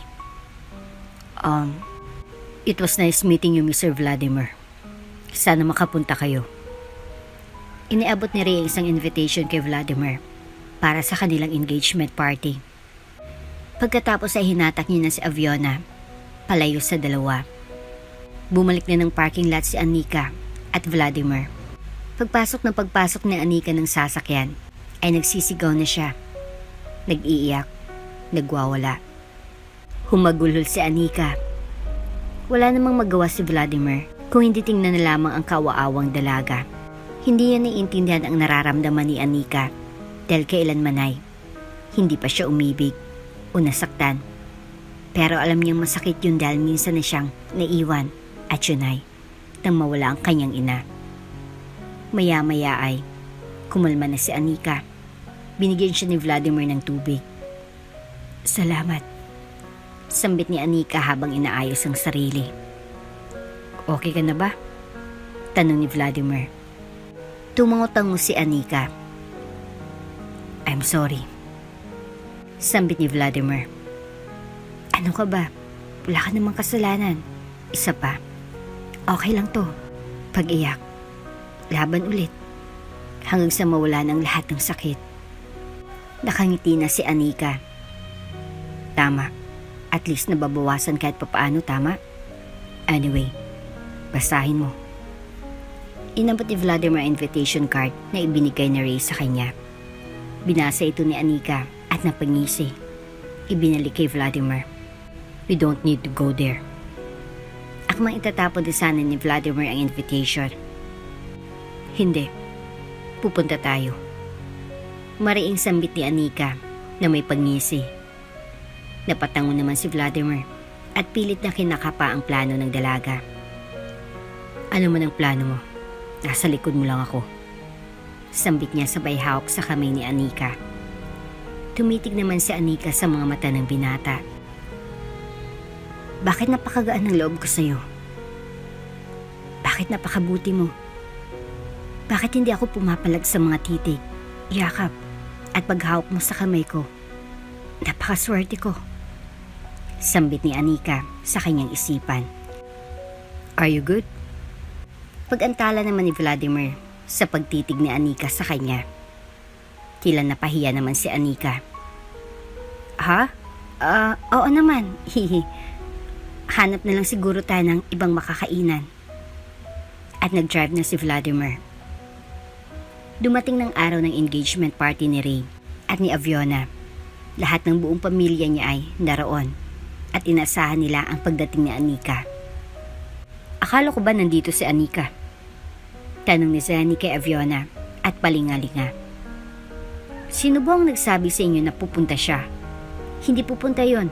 It was nice meeting you, Mr. Vladimir. Sana makapunta kayo. Iniabot ni Ray ang isang invitation kay Vladimir para sa kanilang engagement party. Pagkatapos ay hinatak niya na si Aviona palayo sa dalawa. Bumalik na ng parking lot si Anika at Vladimir. Pagpasok ni Anika ng sasakyan ay nagsisigaw na siya. Nag-iiyak, nagwawala. Humagulhol si Anika. Wala namang magawa si Vladimir kung hindi tingnan na lamang ang kawaawang dalaga. Hindi niya naiintindihan ang nararamdaman ni Anika dahil kailanman ay hindi pa siya umibig o nasaktan. Pero alam niyang masakit yun dahil minsan na siyang naiwan at yun ay nang mawala ang kanyang ina. Maya-maya ay kumalma na si Anika. Binigyan siya ni Vladimir ng tubig. Salamat. Sambit ni Anika habang inaayos ang sarili. Okay ka na ba? Tanong ni Vladimir. Tumango-tango si Anika. I'm sorry. Sambit ni Vladimir. Ano ka ba? Wala ka namang kasalanan. Isa pa. Okay lang to. Pag-iyak. Laban ulit. Hanggang sa mawala ng lahat ng sakit. Nakangiti na si Anika. Tama. At least nababawasan kahit papaano, tama? Anyway, basahin mo. Inabot ni Vladimir ang invitation card na ibinigay ni Ray sa kanya. Binasa ito ni Anika at napangisi. Ibinalik kay Vladimir. We don't need to go there. Akmang itatapon din sana ni Vladimir ang invitation. Hindi. Pupunta tayo. Mariing sambit ni Anika na may pangisi. Napatango naman si Vladimir at pilit na kinakapa ang plano ng dalaga. Ano man ang plano mo? Nasa likod mo lang ako. Sambit niya sabay hawak sa kamay ni Anika. Tumitig naman si Anika sa mga mata ng binata. Bakit napakagaan ng loob ko sa'yo? Bakit napakabuti mo? Bakit hindi ako pumapalag sa mga titig, yakap, at paghawak mo sa kamay ko? Napakaswerte ko. Sambit ni Anika sa kanyang isipan. Are you good? Pag-antala naman ni Vladimir sa pagtitig ni Anika sa kanya. Tila napahiya naman si Anika. Ha? Oo naman. Hihi. Hanap na lang siguro tayo ng ibang makakainan. At nag-drive na si Vladimir. Dumating ng araw ng engagement party ni Ray at ni Aviona. Lahat ng buong pamilya niya ay naroon at inasahan nila ang pagdating ni Anika. Akala ko ba nandito si Anika? Tanong ni Zani kay Aviona at palingalinga. Sino ba ang nagsabi sa inyo na pupunta siya? Hindi pupunta yon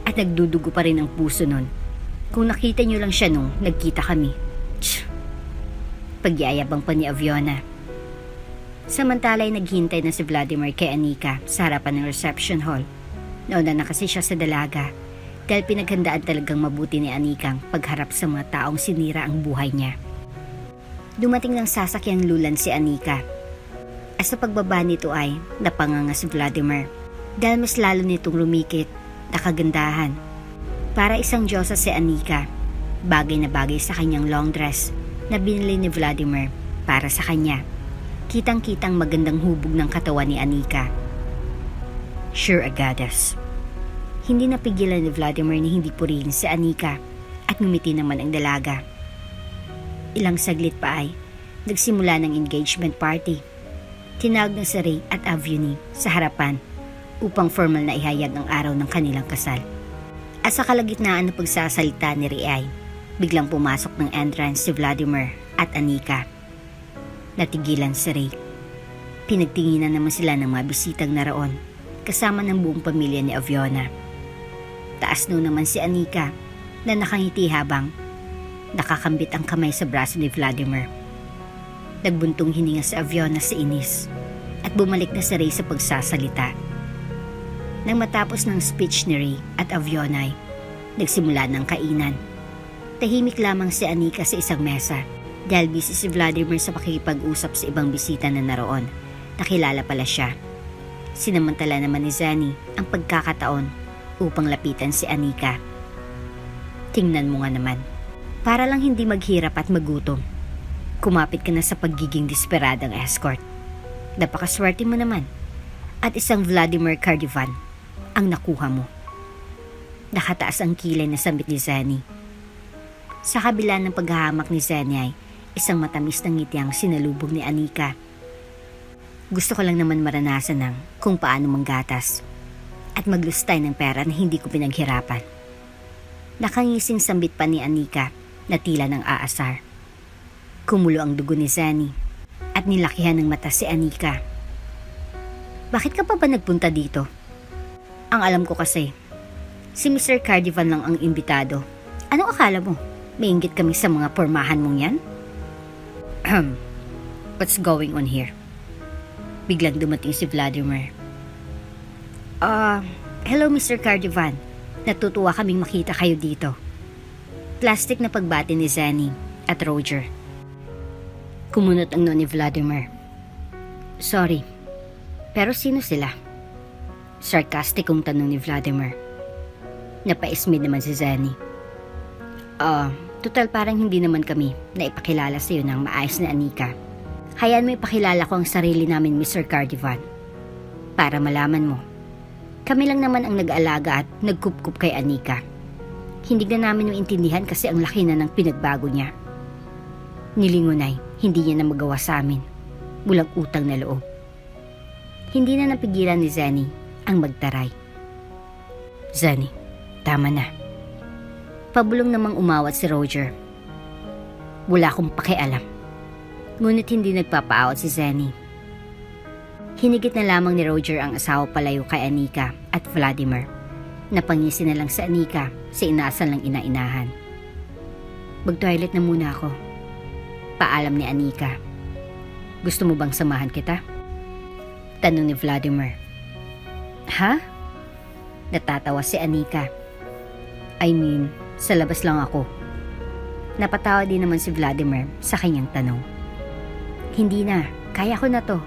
at nagdudugo pa rin ang puso nun. Kung nakita niyo lang siya nung nagkita kami. Pagyayabang pa ni Aviona. Samantala ay naghintay na si Vladimir kay Anika sa harapan ng reception hall. Nauna na kasi siya sa dalaga dahil pinaghandaan talagang mabuti ni Anikang pagharap sa mga taong sinira ang buhay niya. Dumating ng sasakyang lulan si Anika. At sa pagbaba nito ay napanganga si Vladimir dahil mas lalo nitong rumikit na kagandahan. Para isang diyosa si Anika, bagay na bagay sa kanyang long dress na binili ni Vladimir para sa kanya. Kitang-kitang magandang hubog ng katawan ni Anika. Sure a goddess. Hindi napigilan ni Vladimir na hindi purihin si Anika at ngumiti naman ang dalaga. Ilang saglit pa ay nagsimula ng engagement party. Tinawag na si Ray at Avyuni sa harapan upang formal na ihayag ang araw ng kanilang kasal. At sa kalagitnaan ng pagsasalita ni Ray ay biglang pumasok ng entrance si Vladimir at Anika. Natigilan si Ray. Pinagtinginan naman sila ng mga bisitang naroon kasama ng buong pamilya ni Avyona. Taas no naman si Anika na nakangiti habang nakakambit ang kamay sa braso ni Vladimir. Nagbuntong hininga si Avyona sa inis at bumalik na si Ray sa pagsasalita. Nang matapos ng speech ni Ray at Avyona ay nagsimula ng kainan. Tahimik lamang si Anika sa isang mesa dahil busy si Vladimir sa pakikipag-usap sa ibang bisita na naroon. Nakilala pala siya. Sinamantala naman ni Zani ang pagkakataon upang lapitan si Anika. Tingnan mo nga naman. Para lang hindi maghirap at magutom. Kumapit ka na sa pagiging desperadang escort. Napakaswerte mo naman. At isang Vladimir Kardivan ang nakuha mo. Nakataas ang kilay na sambit ni Zani. Sa kabila ng paghahamak ni Zani ay isang matamis na ngiti ang sinalubog ni Anika. Gusto ko lang naman maranasan ng kung paano manggatas at maglustay ng pera na hindi ko pinaghirapan. Nakangising sambit pa ni Anika na tila ng aasar. Kumulo ang dugo ni Zani at nilakihan ng mata si Anika. Bakit ka pa ba nagpunta dito? Ang alam ko kasi, si Mr. Kardivan lang ang imbitado. Anong akala mo? May inggit kami sa mga pormahan mong yan? What's going on here? Biglang dumating si Vladimir. Hello Mr. Kardivan. Natutuwa kaming makita kayo dito. Plastic na pagbati ni Zani at Roger. Kumunot ang noo ni Vladimir. Sorry, pero sino sila? Sarcastic kong tanong ni Vladimir. Napaismid naman si Zani. Total parang hindi naman kami na ipakilala sa iyo ng maayos na Anika. Hayaan mo ipakilala ko ang sarili namin, Mr. Kardivan. Para malaman mo, kami lang naman ang nag-alaga at nagkup-kup kay Anika. Hindi na namin maintindihan kasi ang laki na ng pinagbago niya. Nilingon ay hindi niya na magawa sa amin. Bulang utang na loob. Hindi na napigilan ni Zani ang magtaray. Zani, tama na. Pabulong namang umawat si Roger. Wala akong pakialam. Ngunit hindi nagpapaawat si Zani. Hinigit na lamang ni Roger ang asawa palayo kay Anika at Vladimir. Napangisi na lang sa Anika sa inaasan lang ina-inahan. Mag-toilet na muna ako. Paalam ni Anika. Gusto mo bang samahan kita? Tanong ni Vladimir. Ha? Natatawa si Anika. I mean, sa labas lang ako. Napatawa din naman si Vladimir sa kanyang tanong. Hindi na, kaya ko na to.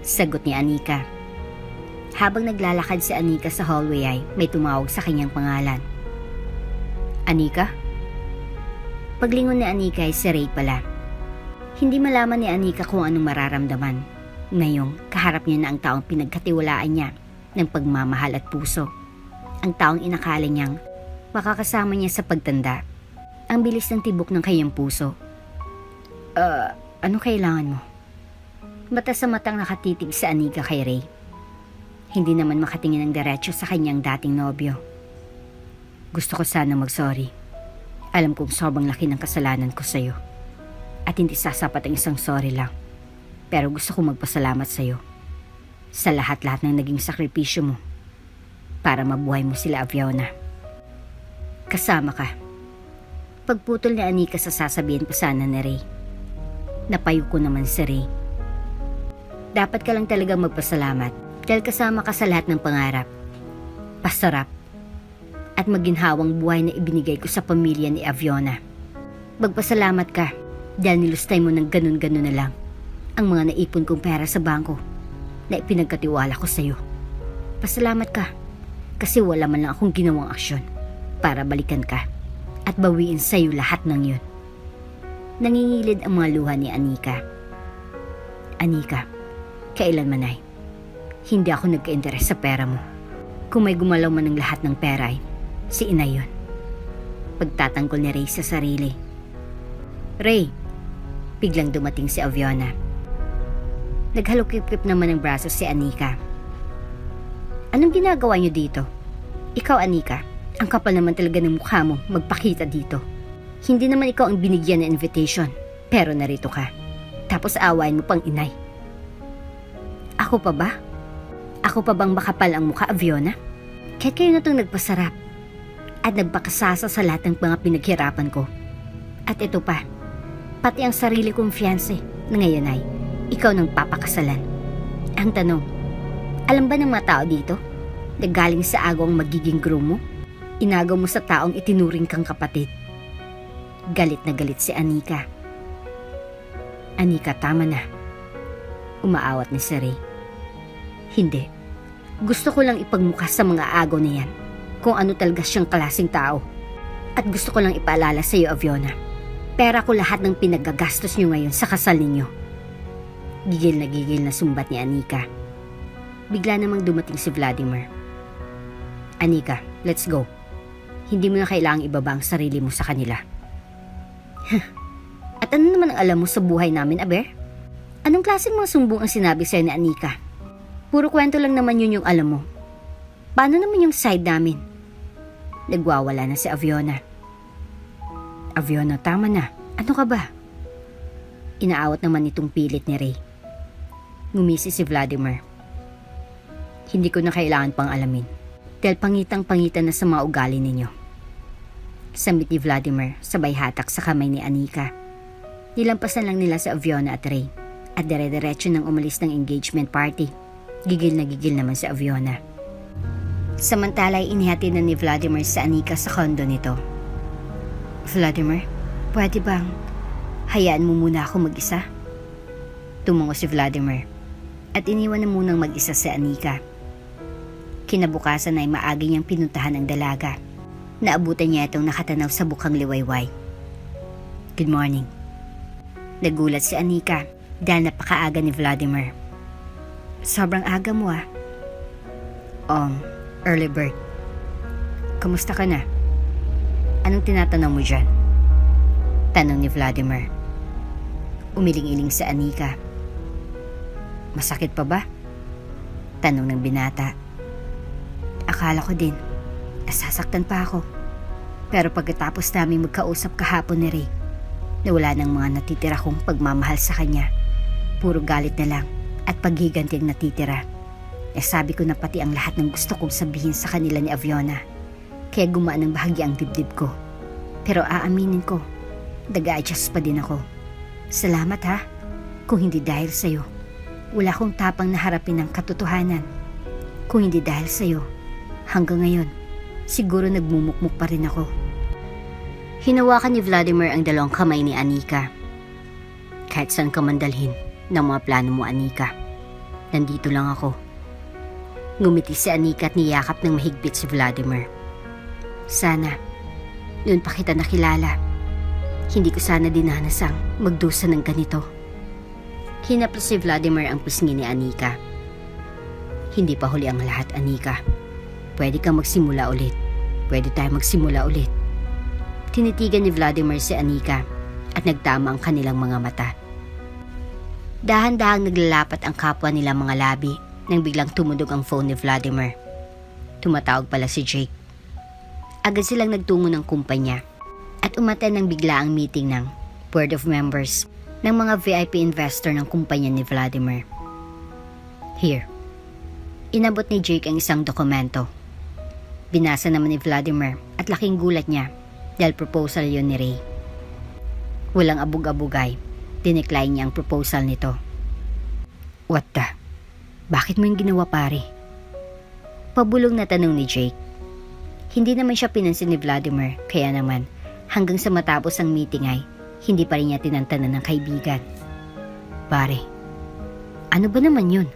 Sagot ni Anika. Habang naglalakad si Anika sa hallway ay may tumawag sa kanyang pangalan. Anika? Paglingon ni Anika ay si Ray pala. Hindi malaman ni Anika kung anong mararamdaman. Ngayong kaharap niya na ang taong pinagkatiwalaan niya ng pagmamahal at puso. Ang taong inakala niyang makakasama niya sa pagtanda. Ang bilis ng tibok ng kanyang puso. Ano kailangan mo? Mata sa matang nakatitig sa Anika kay Ray. Hindi naman makatingin ng diretso sa kanyang dating nobyo. Gusto ko sana mag-sorry. Alam kong sobrang laki ng kasalanan ko sa'yo. At hindi sasapat ang isang sorry lang. Pero gusto ko magpasalamat sa'yo. Sa lahat-lahat ng naging sakripisyo mo. Para mabuhay mo sila, Avyona. Kasama ka. Pagputol ni Anika sa sasabihin pa sana ni Ray. Napayo ko naman si Ray. Dapat ka lang talagang magpasalamat dahil kasama ka sa lahat ng pangarap, pasarap, at maginhawang buhay na ibinigay ko sa pamilya ni Aviona. Magpasalamat ka dahil nilustay mo ng ganun-ganun na lang ang mga naipon kong pera sa bangko na ipinagkatiwala ko sa'yo. Pasalamat ka kasi wala man lang akong ginawang aksyon para balikan ka at bawiin sa'yo lahat ng yun. Nangingilid ang mga luha ni Anika. Anika, kailanman ay hindi ako nagka-interes sa pera mo. Kung may gumalaw man ng lahat ng pera ay si inay yun. Pagtatanggol ni Ray sa sarili. Ray, biglang dumating si Aviona. Naghalukip-kip naman ng braso si Anika. Anong ginagawa niyo dito? Ikaw, Anika, ang kapal naman talaga ng mukha mo magpakita dito. Hindi naman ikaw ang binigyan ng invitation, pero narito ka. Tapos aawain mo pang inay. Ako pa ba? Ako pa bang makapal ang mukha, Aviona? Kahit kayo na itong nagpasarap at nagpakasasa sa lahat ng mga pinaghirapan ko. At ito pa, pati ang sarili kong fiancé na ngayon ay ikaw nang papakasalan. Ang tanong, alam ba ng mga tao dito na galing sa agaw ang magiging groom mo? Inagaw mo sa taong itinuring kang kapatid. Galit na galit si Anika. Anika, tama na. Umaawat ni si Ray. Hindi. Gusto ko lang ipagmukha sa mga agaw na yan kung ano talaga siyang klaseng tao. At gusto ko lang ipaalala sa iyo, Aviona. Pera ko lahat ng pinagagastos niyo ngayon sa kasal ninyo. Gigil na sumbat ni Anika. Bigla namang dumating si Vladimir. Anika, let's go. Hindi mo na kailangang ibaba ang sarili mo sa kanila. At ano naman ang alam mo sa buhay namin, Aber? Anong klaseng mga sumbong ang sinabi sa'yo ni Anika? Puro kwento lang naman yun yung alam mo. Paano naman yung side namin? Nagwawala na si Aviona. Aviona, tama na. Ano ka ba? Inaawat naman itong pilit ni Ray. Ngumisi si Vladimir. Hindi ko na kailangan pang alamin dahil pangitang-pangitan na sa mga ugali ninyo. Sambit ni Vladimir sabay hatak sa kamay ni Anika. Nilampasan lang nila sa Aviona at Ray at dire-diretso nang umalis ng engagement party. Gigil naman si Aviona. Samantala ay inihati na ni Vladimir sa Anika sa kondo nito. Vladimir, pwede bang hayaan mo muna ako mag-isa? Tumungo si Vladimir at iniwan na munang mag-isa si Anika. Kinabukasan ay maagi niyang pinuntahan ang dalaga. Naabutan niya itong nakatanaw sa bukang liwayway. Good morning. Nagulat si Anika dahil napakaaga ni Vladimir. Sobrang aga mo ah. Early bird. Kamusta ka na? Anong tinatanong mo dyan? Tanong ni Vladimir. Umiling-iling si Anika. Masakit pa ba? Tanong ng binata. Akala ko din, nasasaktan pa ako. Pero pagkatapos namin magkausap kahapon ni Ray, na wala ng mga natitira kong pagmamahal sa kanya. Puro galit na lang at paghiganti ang natitira. Sabi ko na pati ang lahat ng gusto kong sabihin sa kanila ni Aviona. Kaya gumaan ng bahagi ang dibdib ko. Pero aaminin ko, nag-a-adjust pa din ako. Salamat ha, kung hindi dahil sa'yo. Wala akong tapang na harapin ang katotohanan. Kung hindi dahil sa'yo, hanggang ngayon, siguro nagmumukmuk pa rin ako. Hinawakan ni Vladimir ang dalawang kamay ni Anika. Kahit saan ka mandalhin ng mga plano mo, Anika, nandito lang ako. Ngumiti si Anika at niyakap ng mahigpit si Vladimir. Sana, noon pa kita nakilala, hindi ko sana dinanasang magdusa ng ganito. Hinaplos si Vladimir ang pisngi ni Anika. Hindi pa huli ang lahat, Anika. Pwede kang magsimula ulit. Pwede tayo magsimula ulit. Tinitigan ni Vladimir si Anika at nagtama ang kanilang mga mata. Dahan-dahang naglalapat ang kapwa nila mga labi nang biglang tumundog ang phone ni Vladimir. Tumatawag pala si Jake. Agad silang nagtungo ng kumpanya at umattend ng bigla ang meeting ng board of members ng mga VIP investor ng kumpanya ni Vladimir. Here. Inabot ni Jake ang isang dokumento. Binasa naman ni Vladimir at laking gulat niya dahil proposal yon ni Ray. Walang abug-abugay, dinecline niya ang proposal nito. What the? Bakit mo yung ginawa, pare? Pabulong na tanong ni Jake. Hindi naman siya pinansin ni Vladimir, kaya naman hanggang sa matapos ang meeting ay hindi pa rin niya tinantanan ng kaibigan. Pare, ano ba naman yun?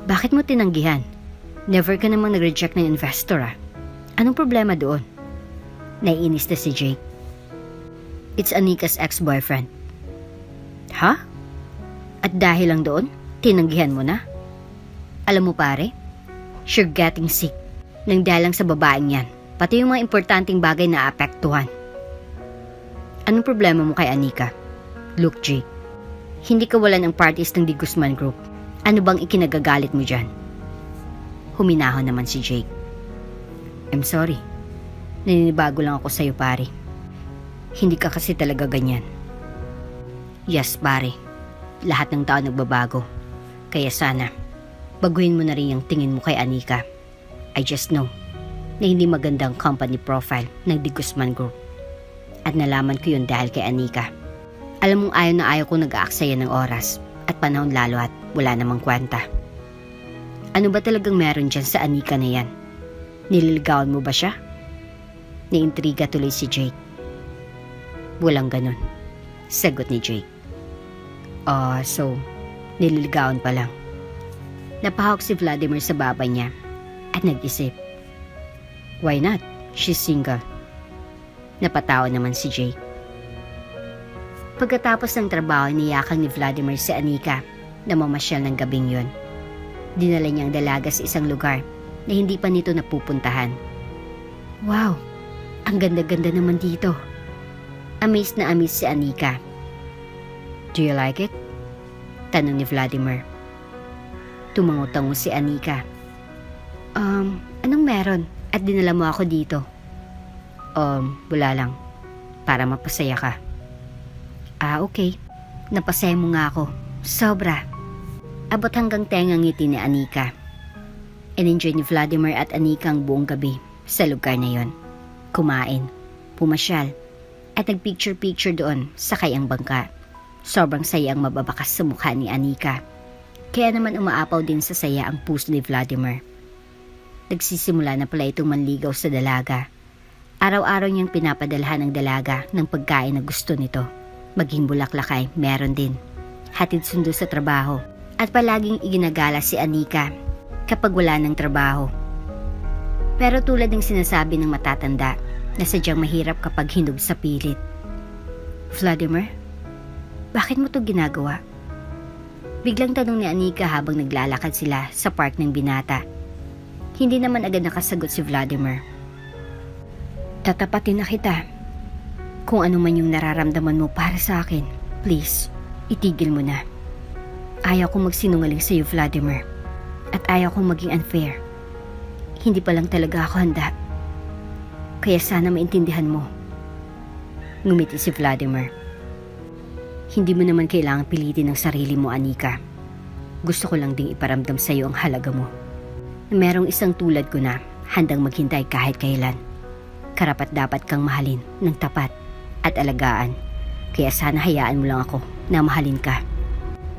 Bakit mo tinanggihan? Never ka namang nag-reject ng investor ah. Anong problema doon? Naiinis na si Jake. It's Anika's ex-boyfriend. Ha? At dahil lang doon, tinanggihan mo na? Alam mo pare, you're getting sick nang dahil lang sa babaeng yan. Pati yung mga importanteng bagay na apektuhan. Anong problema mo kay Anika? Look Jake, hindi ka wala ng parties ng Di Guzman Group. Ano bang ikinagagalit mo dyan? Huminahon naman si Jake. I'm sorry. Naninibago lang ako sa'yo pare. Hindi ka kasi talaga ganyan. Yes pare. Lahat ng tao nagbabago. Kaya sana, baguhin mo na rin yung tingin mo kay Anika. I just know na hindi magandang company profile ng Di Guzman Group. At nalaman ko yun dahil kay Anika. Alam mong ayaw na ayaw ko nag-aaksaya ng oras at panahon lalo at wala namang kwenta. Ano ba talagang meron dyan sa Anika na yan? Nililigawan mo ba siya? Naintriga tuloy si Jake. Walang ganun, sagot ni Jake. So, nililigawan pa lang. Napahawak si Vladimir sa baba niya at nag-isip. Why not? She's single. Napatawa naman si Jake. Pagkatapos ng trabaho, niyakan ni Vladimir si Anika na mamasyal ng gabing yon. Dinala niyang dalaga sa isang lugar na hindi pa nito napupuntahan. Wow, ang ganda-ganda naman dito. Amazed na amazed si Anika. Do you like it? Tanong ni Vladimir. Tumango-tango si Anika. Anong meron? At dinala mo ako dito? Wala lang. Para mapasaya ka. Okay. Napasaya mo nga ako. Sobra. Abot hanggang tengang ngiti ni Anika. In-enjoy ni Vladimir at Anika ang buong gabi sa lugar na yon. Kumain, pumasyal, at nagpicture-picture doon sa kayang bangka. Sobrang saya ang mababakas sa mukha ni Anika. Kaya naman umaapaw din sa saya ang puso ni Vladimir. Nagsisimula na pala itong manligaw sa dalaga. Araw-araw niyang pinapadalhan ng dalaga ng pagkain na gusto nito. Maging bulaklak ay meron din. Hatid sundo sa trabaho. At palaging iginagala si Anika kapag wala ng trabaho. Pero tulad ng sinasabi ng matatanda na sadyang mahirap kapag hinug sa pilit. Vladimir, bakit mo to ginagawa? Biglang tanong ni Anika habang naglalakad sila sa park ng binata. Hindi naman agad nakasagot si Vladimir. Tatapatin na kita. Kung ano man yung nararamdaman mo para sa akin, please, itigil mo na. Ayaw kong magsinungaling sa iyo, Vladimir. At ayaw kong maging unfair. Hindi pa lang talaga ako handa. Kaya sana maintindihan mo. Ngumiti si Vladimir. Hindi mo naman kailangang pilitin ang sarili mo, Anika. Gusto ko lang ding iparamdam sa iyo ang halaga mo. Na merong isang tulad ko na handang maghintay kahit kailan. Karapat dapat kang mahalin ng tapat at alagaan. Kaya sana hayaan mo lang ako na mahalin ka.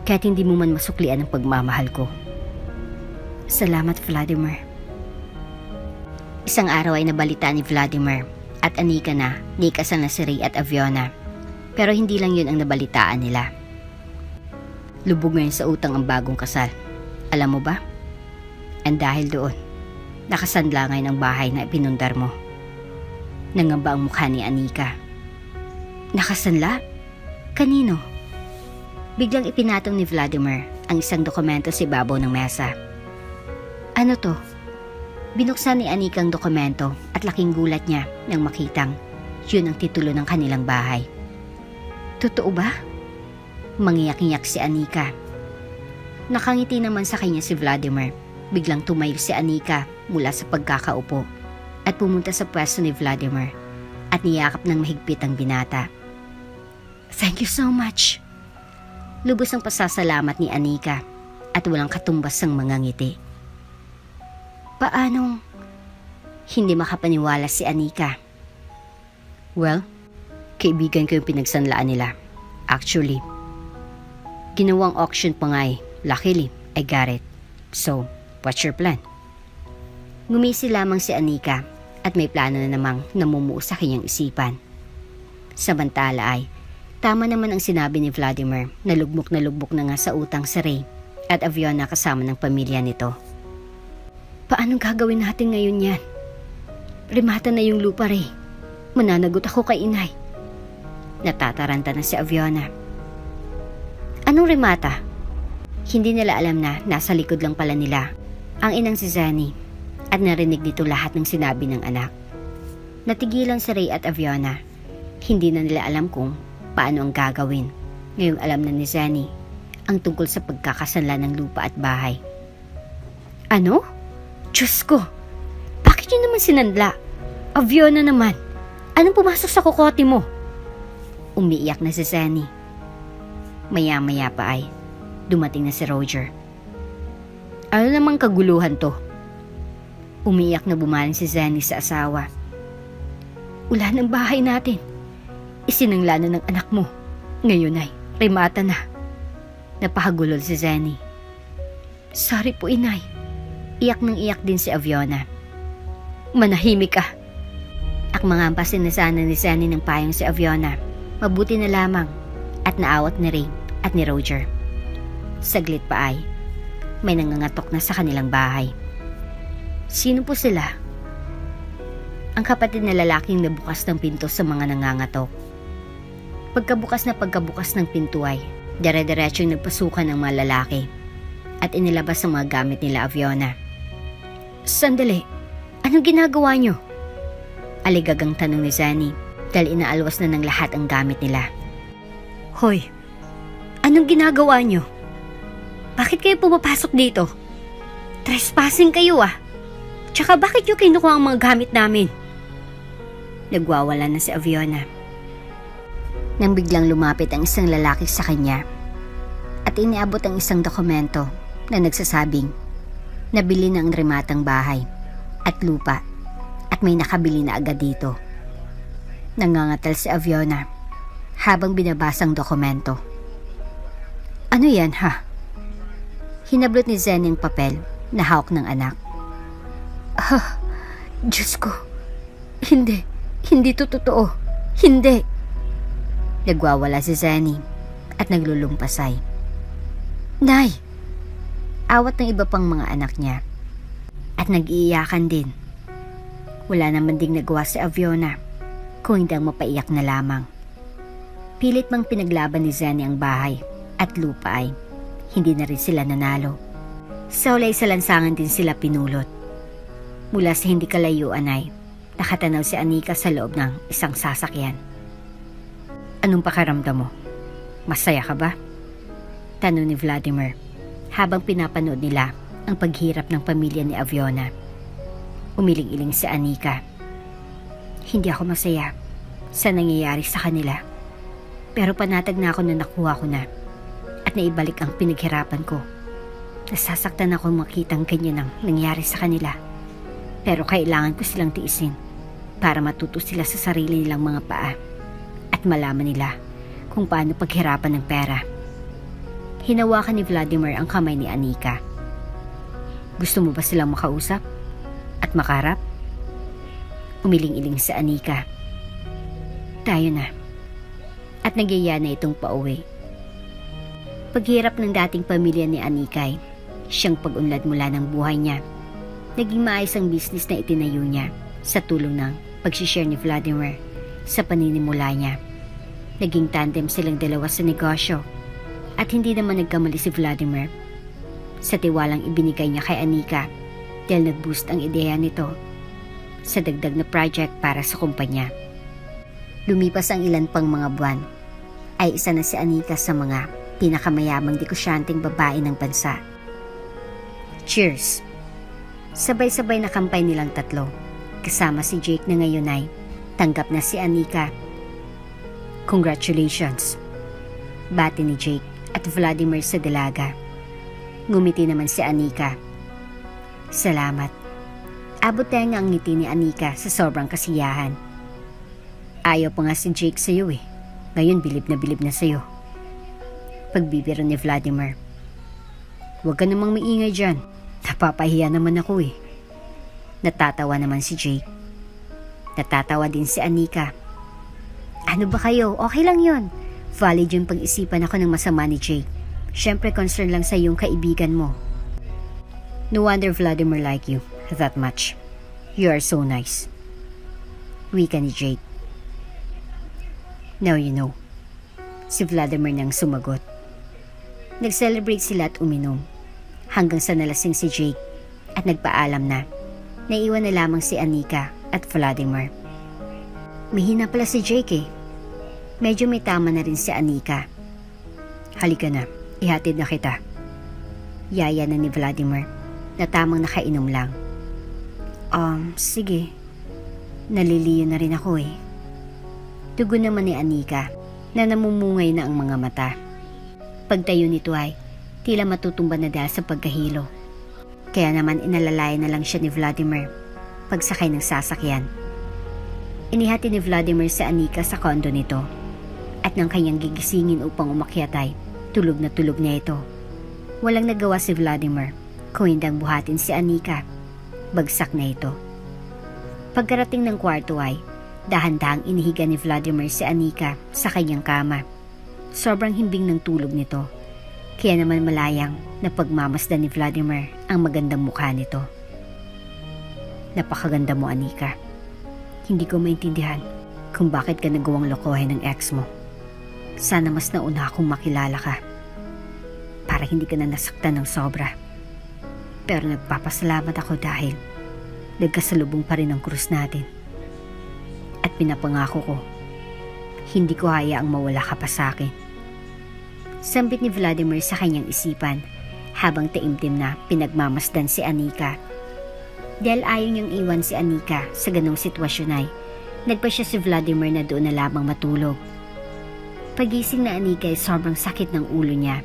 Kahit hindi mo man masuklian ang pagmamahal ko. Salamat, Vladimir. Isang araw ay nabalita ni Vladimir at Anika na nikasal na si Ray at Aviona. Pero hindi lang yun ang nabalitaan nila. Lubog ngayon sa utang ang bagong kasal. Alam mo ba? And dahil doon, nakasanla ngayon ang bahay na ipinundar mo. Nangamba ang mukha ni Anika. Nakasanla? Kanino? Biglang ipinatong ni Vladimir ang isang dokumento sa ibabaw ng mesa. Ano to? Binuksan ni Anika ang dokumento at laking gulat niya nang makitang yun ang titulo ng kanilang bahay. Totoo ba? Mangiyak-ngiyak si Anika. Nakangiti naman sa kanya si Vladimir. Biglang tumayo si Anika mula sa pagkakaupo at pumunta sa pwesto ni Vladimir at niyakap ng mahigpit ang binata. Thank you so much. Lubos ang pasasalamat ni Anika at walang katumbas ang mga ngiti. Paanong hindi makapaniwala si Anika? Well, kaibigan ko yung pinagsanlaan nila. Actually, ginawang auction pa nga Luckily, I got it. So, what's your plan? Ngumisi lamang si Anika at may plano na namang namumuo sa kanyang isipan. Samantala ay, tama naman ang sinabi ni Vladimir na lugmok na nga sa utang si Ray at Aviona kasama ng pamilya nito. Paanong gagawin natin ngayon yan? Remata na yung lupa, Ray. Mananagot ako kay inay. Natataranta na si Aviona. Anong remata? Hindi nila alam na nasa likod lang pala nila ang inang si Zanny at narinig dito lahat ng sinabi ng anak. Natigilan si Ray at Aviona. Hindi na nila alam kung paano ang gagawin. Ngayong alam na ni Zanny ang tungkol sa pagkakasanla ng lupa at bahay. Ano? Diyos ko! Bakit yun naman sinandla? Aviona naman! Anong pumasok sa kokote mo? Umiiyak na si Zanny. Maya-maya pa ay dumating na si Roger. Ano namang kaguluhan to? Umiiyak na bumaling si Zanny sa asawa. Ulan ang bahay natin. Isinangla na ng anak mo. Ngayon ay remata na. Napahagulol si Zanny. Sorry po, inay. Iyak nang iyak din si Aviona. Manahimik ka. Akmangampasin na sana ni Zanny ng payong si Aviona. Mabuti na lamang at naawat ni Ray at ni Roger. Saglit pa ay may nangangatok na sa kanilang bahay. Sino po sila? Ang kapatid na lalaking nabukas ng pinto sa mga nangangatok. Pagkabukas ng pinto ay dire-diretsong nagpasukan ng mga lalaki at inilabas ang mga gamit nila Aviona. Sandali, anong ginagawa nyo? Aligagang tanong ni Zanny dahil inaalwas na ng lahat ang gamit nila. Hoy, anong ginagawa nyo? Bakit kayo pumapasok dito? Trespassing kayo ah. Tsaka bakit nyo kinukuha ang mga gamit namin? Nagwawala na si Aviona. Nang biglang lumapit ang isang lalaki sa kanya at iniabot ang isang dokumento na nagsasabing nabili na ang rematang bahay at lupa at may nakabili na agad dito. Nangangatal si Aviona habang binabasa ang dokumento. Ano yan ha? Hinablot ni Zen yung papel na hawak ng anak. Diyos ko. Hindi to totoo. Hindi. Nagwawala si Zanny at naglulumpasay. Nay! Awat ng iba pang mga anak niya at nag-iiyakan din. Wala naman ding nagawa si Aviona kung hindi ang mapaiyak na lamang. Pilit mang pinaglaban ni Zanny ang bahay at lupa ay hindi na rin sila nanalo. Sa ulay sa lansangan din sila pinulot. Mula sa hindi kalayuan ay nakatanaw si Anika sa loob ng isang sasakyan. Anong pakaramdam mo? Masaya ka ba? Tanong ni Vladimir habang pinapanood nila ang paghirap ng pamilya ni Aviona. Umiling-iling si Anika. Hindi ako masaya sa nangyayari sa kanila. Pero panatag na ako na nakuha ko na at naibalik ang pinaghirapan ko. Nasasaktan ako makitang ganyan ang nangyari sa kanila. Pero kailangan ko silang tiisin para matuto sila sa sarili nilang mga paa at malaman nila kung paano paghirapan ng pera. Hinawakan ni Vladimir ang kamay ni Anika. Gusto mo ba silang makausap at makarap? Umiling-iling si Anika. Tayo na. At nagyaya na itong pauwi. Paghirap ng dating pamilya ni Anika ay siyang pag-unlad mula ng buhay niya. Naging maayos ang business na itinayo niya sa tulong ng pag-share ni Vladimir sa paninimula niya. Naging tandem silang dalawa sa negosyo at hindi naman nagkamali si Vladimir sa tiwalang ibinigay niya kay Anika dahil nag-boost ang ideya nito sa dagdag na project para sa kumpanya. Lumipas ang ilan pang mga buwan ay isa na si Anika sa mga pinakamayamang negosyanteng babae ng bansa. Cheers! Sabay-sabay na kampay nilang tatlo kasama si Jake na ngayon ay tanggap na si Anika. Congratulations! Bati ni Jake at Vladimir sa dalaga. Ngumiti naman si Anika. Salamat. Abot tayo ang ngiti ni Anika sa sobrang kasiyahan. Ayaw pa nga si Jake sa'yo eh. Ngayon bilib na sa'yo. Pagbibiro ni Vladimir. Huwag ka namang maingay dyan. Napapahiya naman ako eh. Natatawa naman si Jake. Natatawa din si Anika. Ano ba kayo? Okay lang yon. Valid yung pag-isipan ako ng masama ni Jake. Siyempre concern lang sa yung kaibigan mo. No wonder Vladimir like you that much. You are so nice. Wika ni Jake. Now you know. Si Vladimir nang sumagot. Nag-celebrate sila at uminom. Hanggang sa nalasing si Jake at nagpaalam na. Naiwan na lamang si Anika at Vladimir. Mahina pala si Jake eh. Medyo may tama na rin si Anika. Halika na, ihatid na kita. Yaya na ni Vladimir na tamang nakainom lang. Sige. Naliliyo na rin ako eh. Tugon naman ni Anika na namumungay na ang mga mata. Pagtayo nito ay tila matutumba na dahil sa pagkahilo. Kaya naman inalalaya na lang siya ni Vladimir pagsakay ng sasakyan. Inihati ni Vladimir si Anika sa kondo nito at nang kanyang gigisingin upang umakyat ay tulog na ito. Walang nagawa si Vladimir kung hindi ang buhatin si Anika. Bagsak na ito. Pagkarating ng kwarto ay dahan-dahang inihiga ni Vladimir si Anika sa kanyang kama. Sobrang himbing ng tulog nito. Kaya naman malayang na pagmamasdan ni Vladimir ang magandang mukha nito. Napakaganda mo, Anika. Hindi ko maintindihan kung bakit ka nagawang lokohin ng ex mo. Sana mas nauna akong makilala ka para hindi ka na nasaktan ng sobra. Pero nagpapasalamat ako dahil nagkasalubong pa rin ang krus natin. At pinapangako ko, hindi ko hayaang mawala ka pa sa akin. Sambit ni Vladimir sa kanyang isipan habang taimtim na pinagmamasdan si Anika. Dahil ayaw niyang iwan si Anika sa ganong sitwasyon ay nagpa siya si Vladimir na doon na lamang matulog. Pagising na Anika ay sobrang sakit ng ulo niya.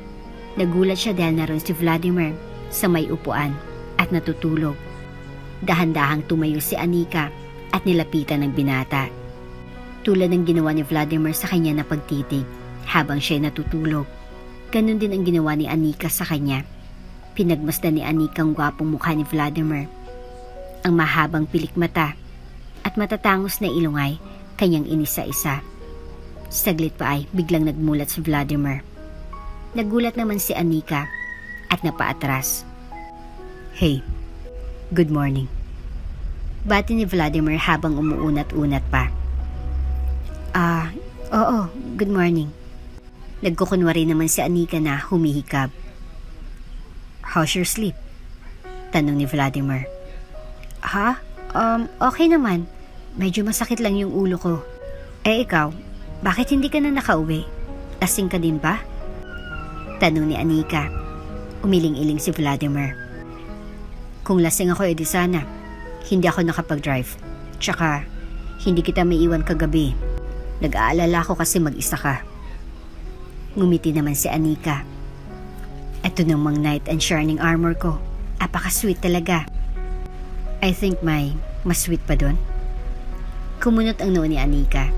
Nagulat siya dahil naroon si Vladimir sa may upuan at natutulog. Dahan-dahang tumayo si Anika at nilapitan ng binata. Tulad ng ginawa ni Vladimir sa kanya na pagtitig habang siya ay natutulog. Ganon din ang ginawa ni Anika sa kanya. Pinagmasdan ni Anika ang gwapong mukha ni Vladimir. Ang mahabang pilik mata at matatangos na ilong ay kanyang inisa-isa. Saglit pa ay biglang nagmulat si Vladimir. Nagulat naman si Anika at napaatras. Hey, good morning. Bati ni Vladimir habang umuunat-unat pa. Oo, good morning. Nagkukunwari naman si Anika na humihikab. How's your sleep? Tanong ni Vladimir. Okay naman. Medyo masakit lang yung ulo ko. Ikaw, bakit hindi ka na nakauwi? Lasing ka din ba? Tanong ni Anika. Umiling-iling si Vladimir. Kung lasing ako edi sana, hindi ako nakapag-drive. Tsaka, hindi kita maiwan kagabi. Nag-aalala ko kasi mag-isa ka. Ngumiti naman si Anika. Ito namang knight and shining armor ko. Apaka-sweet talaga. I think may mas sweet pa doon. Kumunot ang noo ni Anika.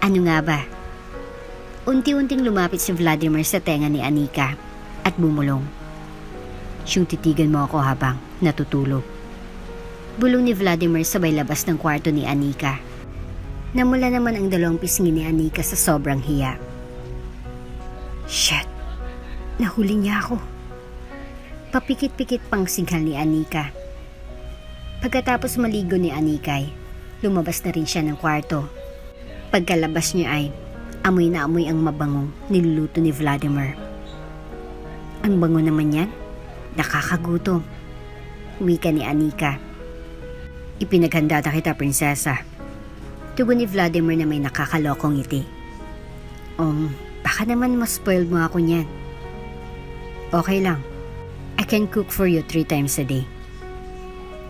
Ano nga ba? Unti-unting lumapit si Vladimir sa tenga ni Anika at bumulong. Siyang titigan mo ako habang natutulog. Bulong ni Vladimir sabay labas ng kwarto ni Anika. Namula naman ang dalawang pisngi ni Anika sa sobrang hiya. Shit! Nahuli niya ako. Papikit-pikit pang signal ni Anika. Pagkatapos maligo ni Anika ay lumabas na rin siya ng kwarto. Pagkalabas niya ay amoy na amoy ang mabangong niluluto ni Vladimir. Ang bango naman yan. Nakakagutom. Wika ni Anika. Ipinaghanda na kita, prinsesa. Tugon ni Vladimir na may nakakalokong ngiti. Baka naman mas spoiled mo ako niyan. Okay lang. I can cook for you 3 times a day.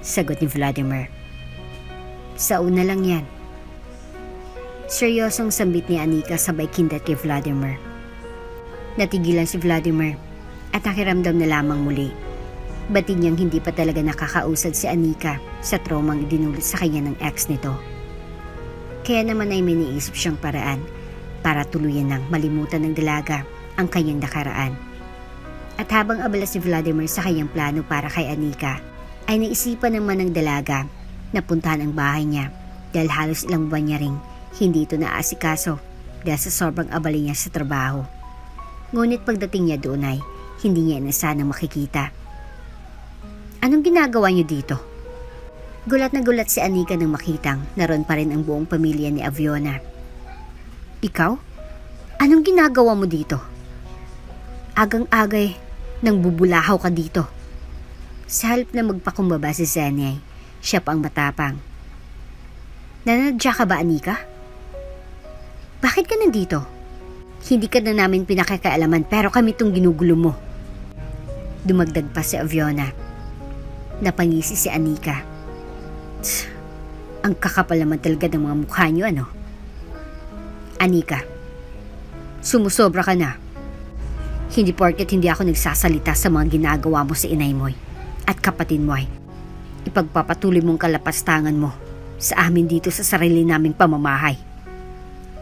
Sagot ni Vladimir. Sa una lang yan. Seryosong sambit ni Anika sabay kindat kay Vladimir. Natigilan si Vladimir at nakiramdam na lamang muli. Batid niyang hindi pa talaga nakakausad si Anika sa traumang idinulot sa kanya ng ex nito. Kaya naman ay may niisip siyang paraan para tuluyan ng malimutan ng dalaga ang kanyang nakaraan. At habang abala si Vladimir sa kanyang plano para kay Anika, ay naisipan naman ng dalaga na puntahan ang bahay niya dahil halos ilang buwan niya ring hindi ito naaasikaso dahil sa sobrang abala niya sa trabaho. Ngunit pagdating niya doon ay hindi niya inasanang makikita. Anong ginagawa niyo dito? Gulat na gulat si Anika nang makitang naroon pa rin ang buong pamilya ni Aviona. Ikaw? Anong ginagawa mo dito? Agang-agay nang bubulahaw ka dito. Sa halip na magpakumbaba si Zenny, siya pa ang matapang. Nanadya ka ba, Anika? Bakit ka nandito? Hindi ka na namin pinakakaalaman pero kami tong ginugulo mo. Dumagdag pa si Aviona. Napangisi si Anika. Ang kakapal naman talaga ng mga mukha niyo, ano? Anika, sumusobra ka na. Hindi porket hindi ako nagsasalita sa mga ginagawa mo sa inay mo at kapatid mo ay ipagpapatuloy mong kalapastangan mo sa amin dito sa sarili naming pamamahay.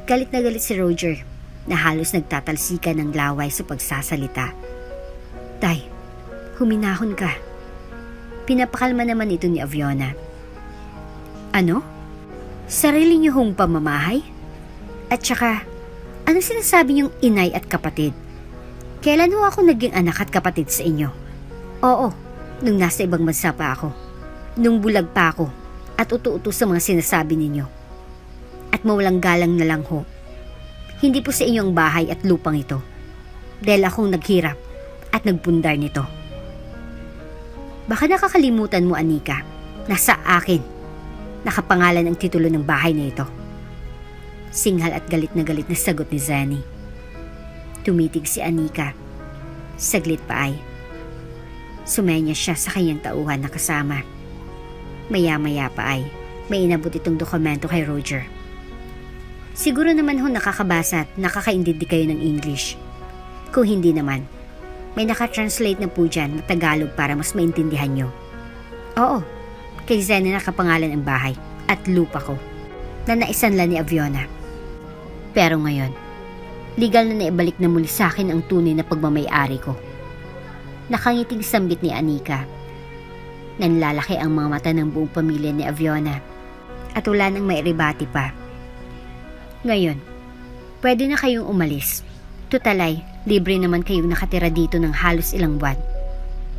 Galit na galit si Roger na halos nagtatalsikan ng laway sa pagsasalita. Tay, huminahon ka. Pinapakalma naman ito ni Aviona. Ano? Sarili niyo hong pamamahay? At saka, ano sinasabi niyong inay at kapatid? Kailan ho ako naging anak at kapatid sa inyo? Oo, nung nasa ibang bansa pa ako. Nung bulag pa ako at utu-uto sa mga sinasabi ninyo. At mawalang galang na lang ho. Hindi po sa inyong bahay at lupang ito. Dahil akong naghirap at nagpundar nito. Baka nakakalimutan mo, Anika, nasa akin nakapangalan ang titulo ng bahay na ito. Singhal at galit na sagot ni Zenny. Tumitig si Anika. Saglit pa ay sumenya siya sa kanyang tauhan na kasama. Maya-maya pa ay may inabot itong dokumento kay Roger. Siguro naman ho nakakabasa at nakakaintindi kayo ng English. Kung hindi naman, may nakatranslate na po dyan na Tagalog para mas maintindihan nyo. Oo, kay Zenny nakapangalan ang bahay at lupa ko na naisanla ni Aviona. Pero ngayon, legal na naibalik na muli sa akin ang tunay na pagmamay-ari ko. Nakangiting sambit ni Anika. Nanlalaki ang mga mata ng buong pamilya ni Aviona at wala nang mairibati pa. Ngayon, pwede na kayong umalis. Tutalay, libre naman kayong nakatira dito ng halos ilang buwan.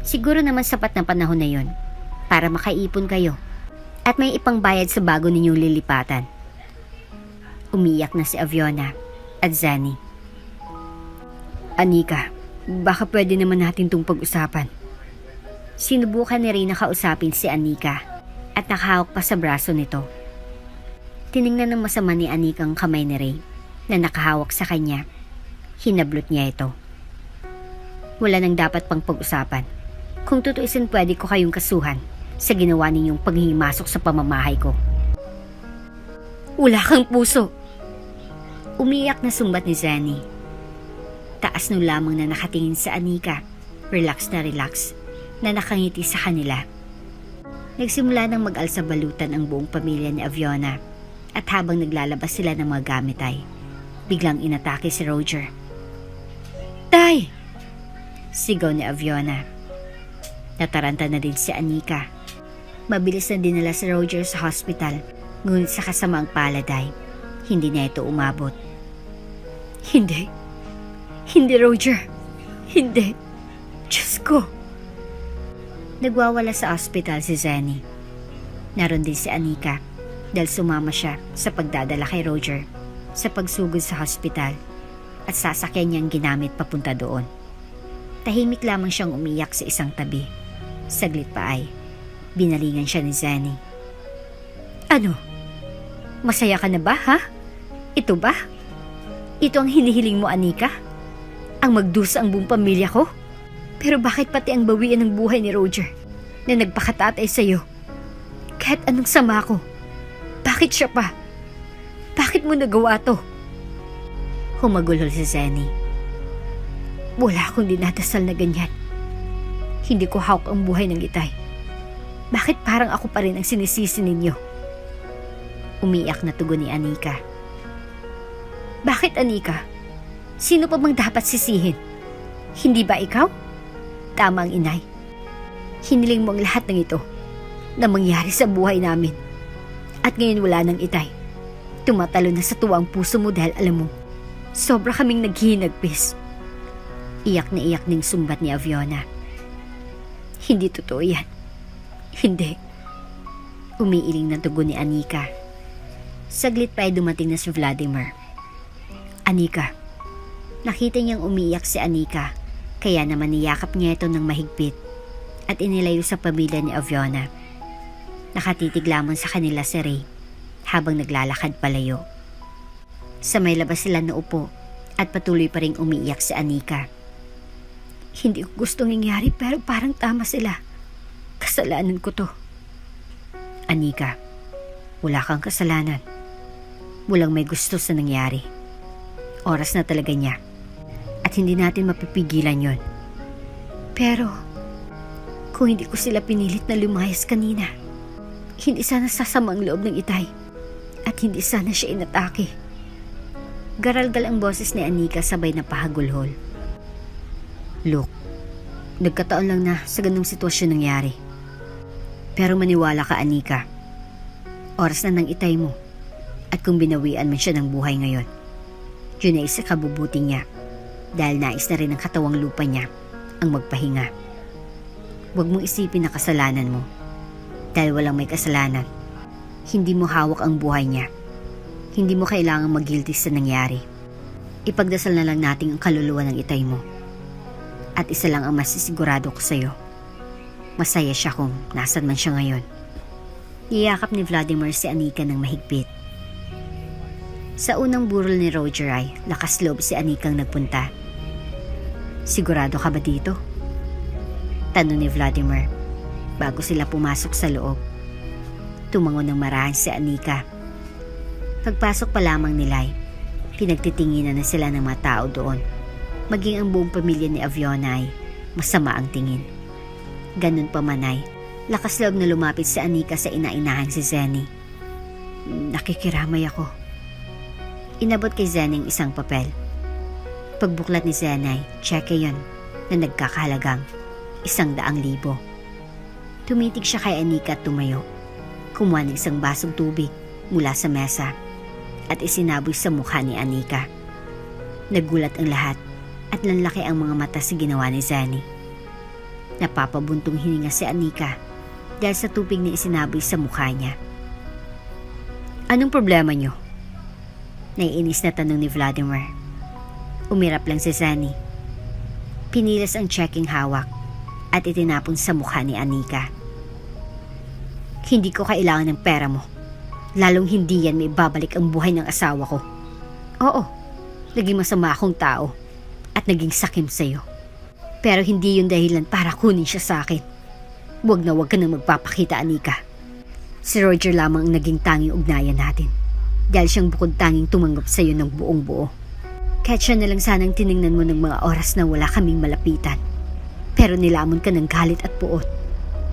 Siguro naman sapat na panahon na yon para makaipon kayo at may ipangbayad sa bago ninyong lilipatan. Umiyak na si Aviona at Zenny. Anika, baka pwede naman natin itong pag-usapan. Sinubukan ni Reyna kausapin si Anika at nakahawak pa sa braso nito. Tiningnan ng masama ni Anika ang kamay ni Rey na nakahawak sa kanya. Hinablot niya ito. Wala nang dapat pang pag-usapan. Kung tutuisin pwede ko kayong kasuhan sa ginawa ninyong paghihimasok sa pamamahay ko. Wala kang puso! Umiyak na sumbat ni Zenny. Taas no lamang na nakatingin sa Anika, relax na nakangiti sa kanila. Nagsimula nang mag-alsa balutan ang buong pamilya ni Aviona at habang naglalabas sila ng mga gamit ay biglang inatake si Roger. Tay! Sigaw ni Aviona. Nataranta na din si Anika. Mabilis na dinala si Roger sa hospital, ngunit sa kasamaang palad ay hindi na ito umabot. Hindi. Hindi, Roger. Hindi. Diyos ko. Nagwawala sa ospital si Zenny. Naroon din si Anika dahil sumama siya sa pagdadala kay Roger sa pagsugod sa hospital at sasakyan niyang ginamit papunta doon. Tahimik lamang siyang umiyak sa isang tabi. Saglit pa ay binalingan siya ni Zenny. Ano? Masaya ka na ba, ha? Ito ba? Ito ang hinihiling mo, Anika? Ang magdusa ang buong pamilya ko? Pero bakit pati ang bawian ng buhay ni Roger na nagpakatatay sa'yo? Kahit anong sama ko, bakit siya pa? Bakit mo nagawa to? Humagulhol si Zenny. Wala akong dinadasal na ganyan. Hindi ko hawak ang buhay ng itay. Bakit parang ako pa rin ang sinisisi ninyo? Umiyak na tugon ni Anika. Bakit, Anika? Sino pa bang dapat sisihin? Hindi ba ikaw? Tama ang inay. Hiniling mo ang lahat ng ito na mangyari sa buhay namin. At ngayon wala nang itay. Tumatalo na sa tuwa ang puso mo dahil alam mo, sobra kaming naghihinagpis. Iyak na iyak ng sumbat ni Aviona. Hindi totoo yan. Hindi. Umiiling na tugon ni Anika. Saglit pa ay dumating na si Vladimir. Anika. Nakita niyang umiiyak si Anika, kaya naman niyakap niya ito ng mahigpit at inilayo sa pamilya ni Aviona. Nakatitig lamang sa kanila si Ray habang naglalakad palayo. Sa may labas sila naupo at patuloy pa ring umiiyak si Anika. Hindi ko gustong nangyari pero parang tama sila. Kasalanan ko to. Anika, wala kang kasalanan. Walang may gusto sa nangyari. Oras na talaga niya. At hindi natin mapipigilan yon. Pero, kung hindi ko sila pinilit na lumayas kanina, hindi sana sasama ang loob ng itay. At hindi sana siya inatake. Garalgal ang boses ni Anika sabay na pahagulhol. Look, nagkataon lang na sa ganung sitwasyon nangyari. Pero maniwala ka, Anika. Oras na ng itay mo. At kung binawian man siya ng buhay ngayon, yun ay sa kabubuti niya. Dahil nais na rin ng katawang lupa niya ang magpahinga. Huwag mong isipin na kasalanan mo. Dahil walang may kasalanan. Hindi mo hawak ang buhay niya. Hindi mo kailangang mag-guilty sa nangyari. Ipagdasal na lang natin ang kaluluwa ng itay mo. At isa lang ang masisigurado ko sa'yo. Masaya siya kung nasan man siya ngayon. Niyakap ni Vladimir si Anika ng mahigpit. Sa unang burol ni Roger ay lakas loob si Anikang nagpunta. Sigurado ka ba dito? Tanong ni Vladimir bago sila pumasok sa loob. Tumango ng marahan si Anika. Pagpasok pa lamang nila ay pinagtitinginan na sila ng mga tao doon. Maging ang buong pamilya ni Aviona ay masama ang tingin. Ganun pa man ay lakas loob na lumapit si Anika sa ina-inahan si Zenny. Nakikiramay ako. Inabot kay Zenny ang isang papel. Pagbuklat ni Zenny, cheque yon na nagkakahalagang 100,000. Tumitig siya kay Anika at tumayo. Kumuha ng isang basong tubig mula sa mesa at isinaboy sa mukha ni Anika. Nagulat ang lahat at nanlaki ang mga mata sa ginawa ni Zenny. Napapabuntong hininga si Anika dahil sa tubig na isinaboy sa mukha niya. Anong problema niyo? Naiinis na tanong ni Vladimir. Umirap lang si Zenny. Pinilas ang checking hawak at itinapon sa mukha ni Anika. Hindi ko kailangan ng pera mo. Lalong hindi yan may babalik ang buhay ng asawa ko. Oo, naging masama akong tao at naging sakim sa'yo. Pero hindi yun dahilan para kunin siya sa akin. Huwag ka nang magpapakita, Anika. Si Roger lamang ang naging tanging ugnayan natin. Dahil siyang bukod tanging tumanggap sa'yo ng buong buo. Kahit siya na lang sanang tiningnan mo ng mga oras na wala kaming malapitan. Pero nilamon ka ng galit at puot.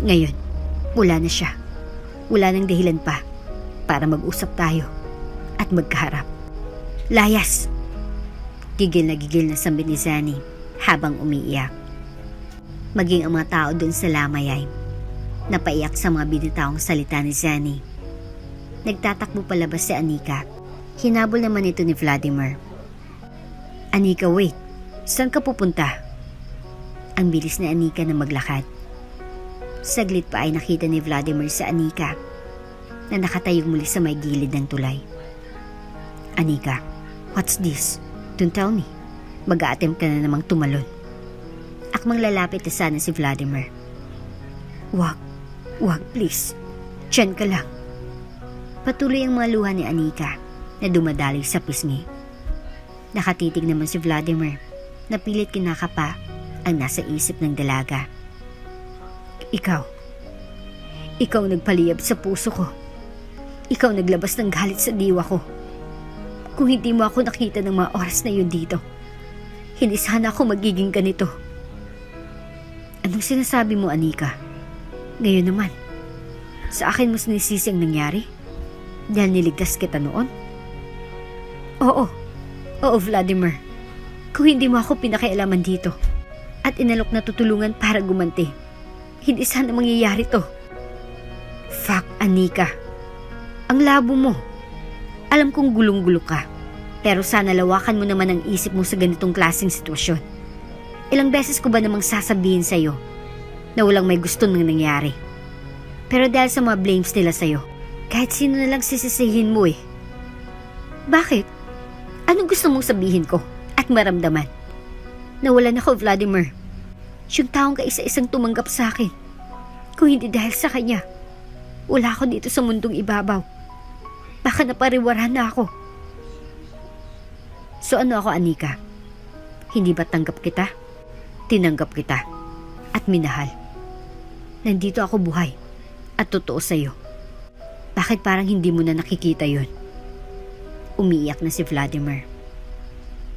Ngayon, wala na siya. Wala nang dahilan pa para mag-usap tayo at magkaharap. Layas! Gigil na sambit ni Zenny habang umiiyak. Maging ang mga tao doon sa lamay ay napaiyak sa mga binitawang salita ni Zenny. Nagtatakbo palabas si Anika. Hinabol naman ito ni Vladimir. Anika, wait. Saan ka pupunta? Ang bilis ni Anika na maglakad. Saglit pa ay nakita ni Vladimir sa Anika na nakatayog muli sa may gilid ng tulay. Anika, what's this? Don't tell me. Mag-a-attempt ka na namang tumalon. Akmang lalapit na sana si Vladimir. Wag please. Diyan ka lang. Patuloy ang mga luha ni Anika na dumadaloy sa pisngi. Nakatitig naman si Vladimir na pilit kinakapa ang nasa isip ng dalaga. Ikaw nagpaliyab sa puso ko. Ikaw naglabas ng galit sa diwa ko. Kung hindi mo ako nakita ng mga oras na yun dito, hindi sana ako magiging ganito. Anong sinasabi mo, Anika? Ngayon naman, sa akin mo sinisisi ang nangyari? Dahil niligtas kita noon? Oo, Vladimir. Kung hindi mo ako pinakialaman dito, at inalok na tutulungan para gumanti. Hindi sana mangyayari to. Fuck, Anika. Ang labo mo. Alam kong gulong-gulo ka. Pero sana lawakan mo naman ang isip mo sa ganitong klaseng sitwasyon. Ilang beses ko ba namang sasabihin sa'yo na walang may gusto nang nangyari. Pero dahil sa mga blames nila sa'yo, kahit sino na lang sisisihin mo eh. Bakit? Anong gusto mong sabihin ko at maramdaman? Nawalan ako, Vladimir. Yung taong kaisa-isang tumanggap sa akin. Kung hindi dahil sa kanya, wala ako dito sa mundong ibabaw. Baka napariwaran na ako. So ano ako, Anika? Hindi ba tanggap kita? Tinanggap kita at minahal. Nandito ako buhay at totoo sa'yo. Bakit parang hindi mo na nakikita yun? Umiiyak na si Vladimir.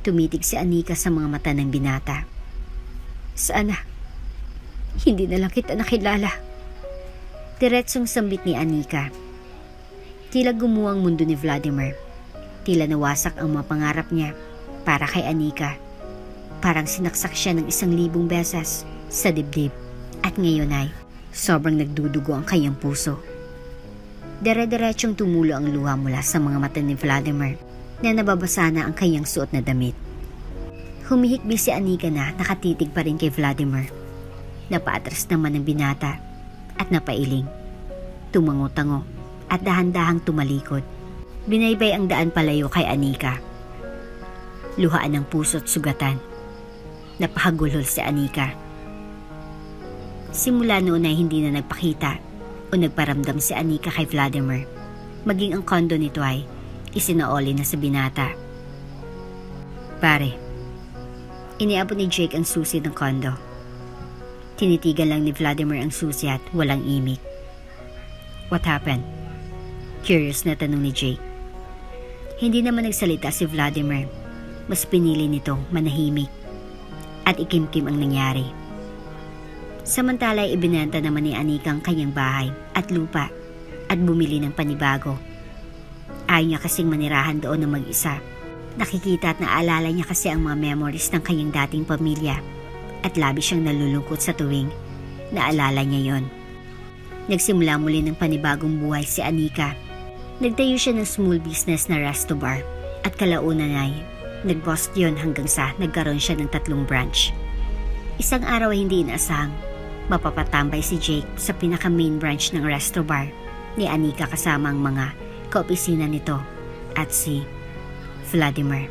Tumitig si Anika sa mga mata ng binata. Sana, hindi na lang kita nakilala. Diretsong sambit ni Anika. Tila gumuwang mundo ni Vladimir. Tila nawasak ang mga pangarap niya para kay Anika. Parang sinaksak siya ng 1,000 beses sa dibdib. At ngayon ay sobrang nagdudugo ang kanyang puso. Dire-diretsong tumulo ang luha mula sa mga mata ni Vladimir na nababasa na ang kanyang suot na damit. Humihikbi si Anika na nakatitig pa rin kay Vladimir. Napaatras naman ang binata at napailing. Tumango-tango at dahan-dahang tumalikod. Binaybay ang daan palayo kay Anika. Luhaan ng puso't sugatan. Napahagulhol si Anika. Simula noon ay hindi na nagpakita o nagparamdam si Anika kay Vladimir. Maging ang kondo nito ay isinaoli na sa binata. Pare, iniabot ni Jake ang susi ng kondo. Tinitigan lang ni Vladimir ang susi at walang imik. What happened? Curious na tanong ni Jake. Hindi naman nagsalita si Vladimir. Mas pinili nitong manahimik at ikimkim ang nangyari. Samantala ay ibinenta naman ni Anika ang kanyang bahay at lupa at bumili ng panibago. Ayaw niya kasing manirahan doon ng mag-isa. Nakikita at naalala niya kasi ang mga memories ng kanyang dating pamilya at labis siyang nalulungkot sa tuwing naalala niya yon. Nagsimula muli ng panibagong buhay si Anika. Nagtayo siya ng small business na resto bar at kalaunan ay nag-bust yun hanggang sa nagkaroon siya ng 3 branch. Isang araw ay hindi inaasahang mapapatambay si Jake sa pinaka-main branch ng resto bar ni Anika kasama ang mga kaopisina nito at si Vladimir.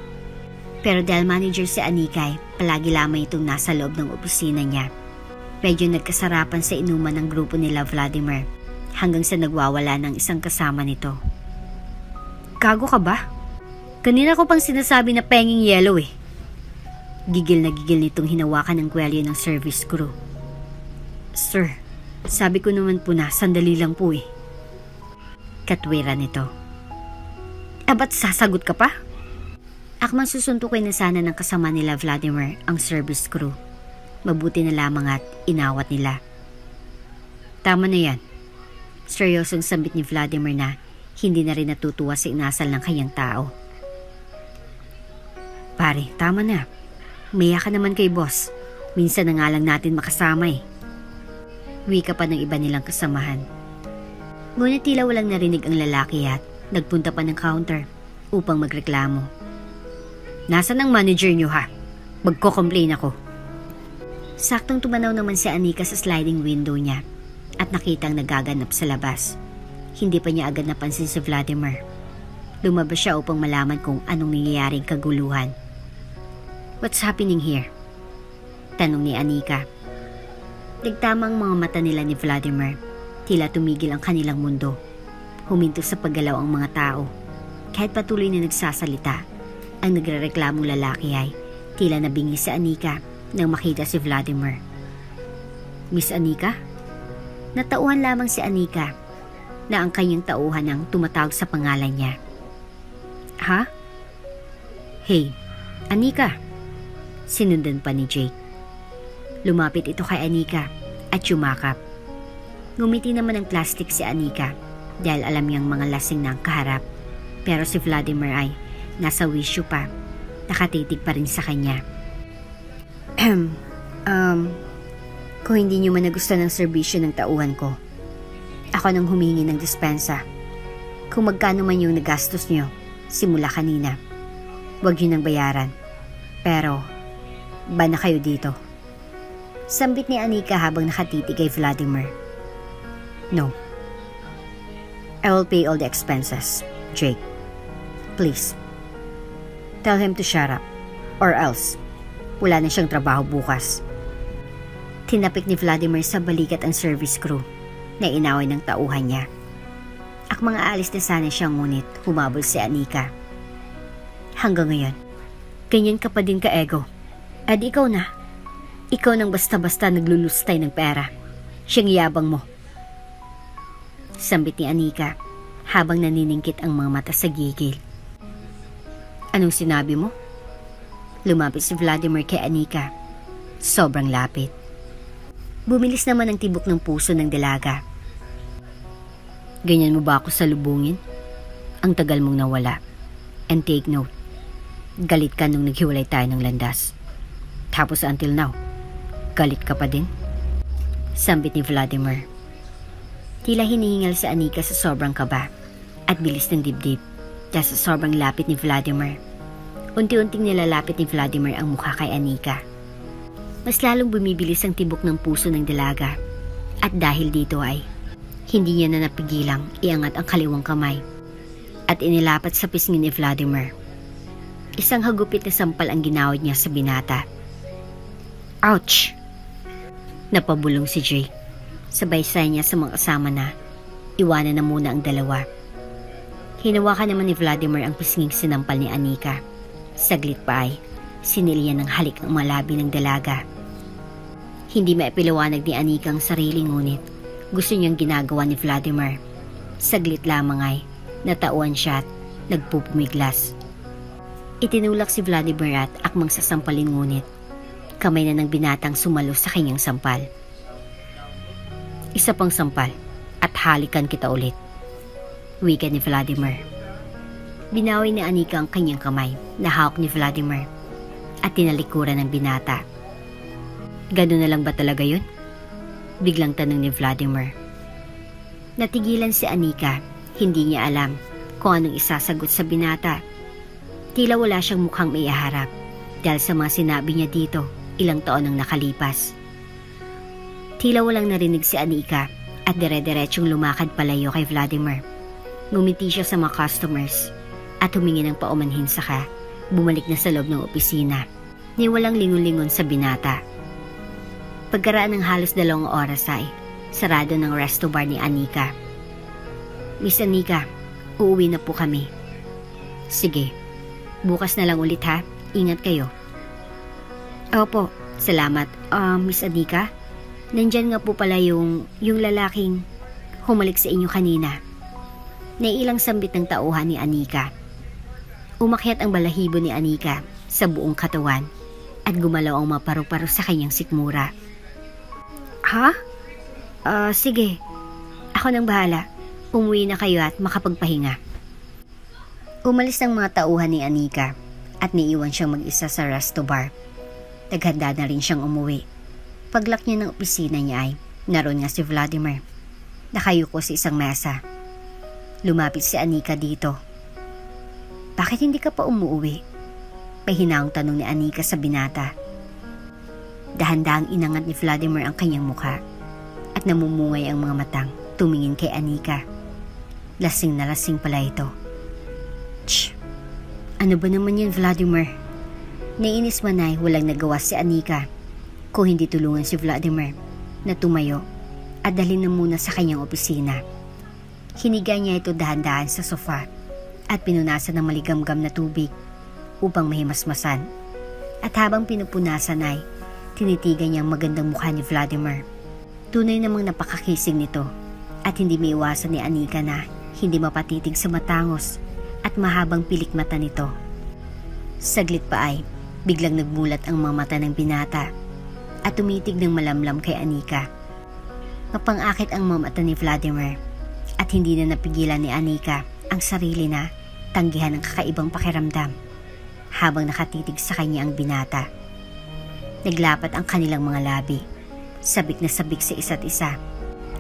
Pero dahil manager si Anika ay palagi lamang itong nasa loob ng opisina niya. Medyo nagkasarapan sa inuman ng grupo nila Vladimir hanggang sa nagwawala ng isang kasama nito. Gago ka ba? Kanina ko pang sinasabi na penging yellow eh. Gigil na gigil nitong hinawakan ng kwelyo ng service crew. Sir, sabi ko naman po na sandali lang po eh. Katwira nito. Ba't sasagot ka pa? Akmang susuntukin na sana ng kasama nila Vladimir ang service crew. Mabuti na lamang at inawat nila. Tama na yan. Seryosong sambit ni Vladimir na hindi na rin natutuwa sa inasal ng kanyang tao. Pare, tama na. Maya ka naman kay boss. Minsan na nga lang natin makasama eh. Wika pa ng iba nilang kasamahan. Ngunit tila walang narinig ang lalaki at nagpunta pa ng counter upang magreklamo. Nasaan ang manager niyo ha? Magko-complain ako. Saktong tumanaw naman si Anika sa sliding window niya at nakitang nagaganap sa labas. Hindi pa niya agad napansin si Vladimir. Lumabas siya upang malaman kung anong nangyayaring kaguluhan. What's happening here? Tanong ni Anika. Nagtamang mga mata nila ni Vladimir. Tila tumigil ang kanilang mundo. Huminto sa paggalaw ang mga tao. Kahit patuloy na nagsasalita, ang nagrereklamong lalaki ay tila nabingi si Anika nang makita si Vladimir. Miss Anika? Natauhan lamang si Anika na ang kanyang tauhan ang tumatawag sa pangalan niya. Ha? Hey, Anika! Sinundan pa ni Jake. Lumapit ito kay Anika at yumakap. Ngumiti naman ng plastic si Anika dahil alam niyang mga lasing na ang kaharap. Pero si Vladimir ay nasa wisyo pa. Nakatitig pa rin sa kanya. Kung hindi niyo man nagustuhan ng serbisyo ng tauhan ko, ako nang humingi ng dispensa. Kung magkano man yung nagastos niyo simula kanina, huwag niyo nang bayaran. Pero, bana kayo dito. Sambit ni Anika habang nakatitig kay Vladimir. No. I will pay all the expenses, Jake. Please. Tell him to shut up. Or else, wala na siyang trabaho bukas. Tinapik ni Vladimir sa balikat ang service crew na inaway ng tauhan niya. Akmang aalis na sana siya ngunit humabol si Anika. Hanggang ngayon, ganyan ka pa din ka-ego. At ikaw na. Ikaw nang basta-basta naglulustay ng pera. Siyang yabang mo. Sambit ni Anika habang naniningkit ang mga mata sa gigil. Anong sinabi mo? Lumapit si Vladimir kay Anika. Sobrang lapit. Bumilis naman ang tibok ng puso ng dalaga. Ganyan mo ba ako salubungin? Ang tagal mong nawala. And take note, galit ka nung naghiwalay tayo ng landas. Tapos until now, galit ka pa din? Sambit ni Vladimir. Tila hinihingal si Anika sa sobrang kaba at bilis ng dibdib dahil sa sobrang lapit ni Vladimir. Unti-unting nilalapit ni Vladimir ang mukha kay Anika. Mas lalong bumibilis ang tibok ng puso ng dalaga at dahil dito ay hindi niya na napigilang iangat ang kaliwang kamay at inilapat sa pisngi ni Vladimir. Isang hagupit na sampal ang ginawad niya sa binata. Ouch! Napabulong si Jay. Sabay-say niya sa mga kasama na iwanan na muna ang dalawa. Hinawakan naman ni Vladimir ang pisnging sinampal ni Anika. Saglit pa ay siniliyan ng halik ang malabi ng dalaga. Hindi maipiliwanag ni Anika ang sarili ngunit gusto niyang ginagawa ni Vladimir. Saglit lamang ay natauan siya at nagpupumiglas. Itinulak si Vladimir at akmang sasampalin ngunit kamay na ng binatang sumalo sa kanyang sampal. Isa pang sampal at halikan kita ulit. Wika ni Vladimir. Binawi ni Anika ang kanyang kamay na hawak ni Vladimir at tinalikuran ng binata. Gano'n na lang ba talaga yun? Biglang tanong ni Vladimir. Natigilan si Anika. Hindi niya alam kung anong isasagot sa binata. Tila wala siyang mukhang maiharap dahil sa mga sinabi niya dito ilang taon ang nakalipas. Tila walang narinig si Anika at dire-diretsyong lumakad palayo kay Vladimir. Ngumiti siya sa mga customers at humingi ng paumanhin saka bumalik na sa loob ng opisina ni walang lingon-lingon sa binata. Pagkaraan ng halos 2 oras ay sarado ng resto bar ni Anika. Miss Anika, uuwi na po kami. Sige, bukas na lang ulit ha. Ingat kayo. Opo, salamat. Miss Anika, nandyan nga po pala yung lalaking humalik sa inyo kanina. Nailang sambit ng tauhan ni Anika. Umakyat ang balahibo ni Anika sa buong katawan at gumalaw ang maparu-paro sa kanyang sikmura. Ha? Sige. Ako nang bahala. Umuwi na kayo at makapagpahinga. Umalis ang mga tauhan ni Anika at niiwan siyang mag-isa sa resto bar. Naghanda na rin siyang umuwi. Paglak niya ng opisina niya ay naroon nga si Vladimir. Nakayuko sa isang mesa. Lumapit si Anika dito. Bakit hindi ka pa umuwi? May hinaong tanong ni Anika sa binata. Dahan-dahang inangat ni Vladimir ang kanyang mukha at namumungay ang mga matang tumingin kay Anika. Lasing na lasing pala ito. Tsh! Ano ba naman yan, Vladimir? Nainis man ay walang nagawa si Anika kung hindi tulungan si Vladimir na tumayo at dalhin na muna sa kanyang opisina. Hiniga niya ito dahan-dahan sa sofa at pinunasan ng maligamgam na tubig upang mahimasmasan. At habang pinupunasan ay tinitigan niya ang magandang mukha ni Vladimir. Tunay namang napakakising nito at hindi maiwasan ni Anika na hindi mapatitig sa matangos at mahabang pilik mata nito. Saglit pa ay biglang nagmulat ang mga mata ng binata at tumitig ng malamlam kay Anika. Mapangakit ang mga mata ni Vladimir at hindi na napigilan ni Anika ang sarili na tanggihan ng kakaibang pakiramdam habang nakatitig sa kanya ang binata. Naglapat ang kanilang mga labi. Sabik na sabik sa isa't isa.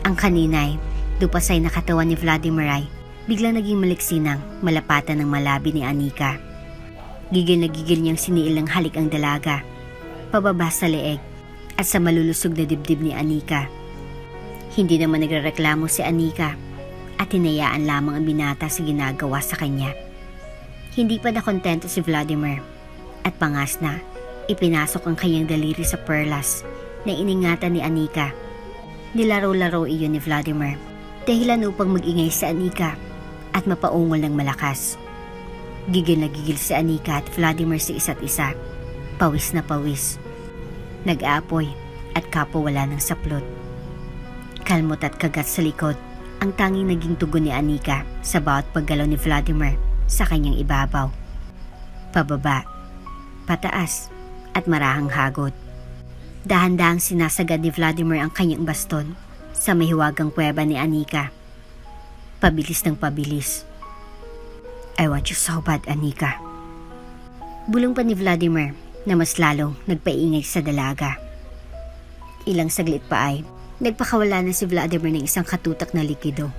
Ang kaninay, dupasay na katawan ni Vladimir ay biglang naging maliksinang malapatan ng malabi ni Anika. Gigil na gigil niyang siniil ng halik ang dalaga, pababa sa leeg at sa malulusog na dibdib ni Anika. Hindi naman nagrereklamo si Anika at hinayaan lamang ang binata sa ginagawa sa kanya. Hindi pa nakontento si Vladimir at pangas na ipinasok ang kanyang daliri sa perlas na iningatan ni Anika. Nilaro-laro iyon ni Vladimir dahilan upang mag-ingay si Anika at mapaungol ng malakas. Gigil na gigil si Anika at Vladimir sa isa't isa. Pawis na pawis. Nag-aapoy at kapawala ng saplot. Kalmot at kagat sa likod ang tanging naging tugon ni Anika sa bawat paggalaw ni Vladimir sa kanyang ibabaw. Pababa, pataas at marahang hagot. Dahan-dahang sinasagad ni Vladimir ang kanyang baston sa mahiwagang kuweba ni Anika. Pabilis ng pabilis. I want you so bad, Anika. Bulong pa ni Vladimir na mas lalong nagpaingay sa dalaga. Ilang saglit pa ay nagpakawala na si Vladimir ng isang katutak na likido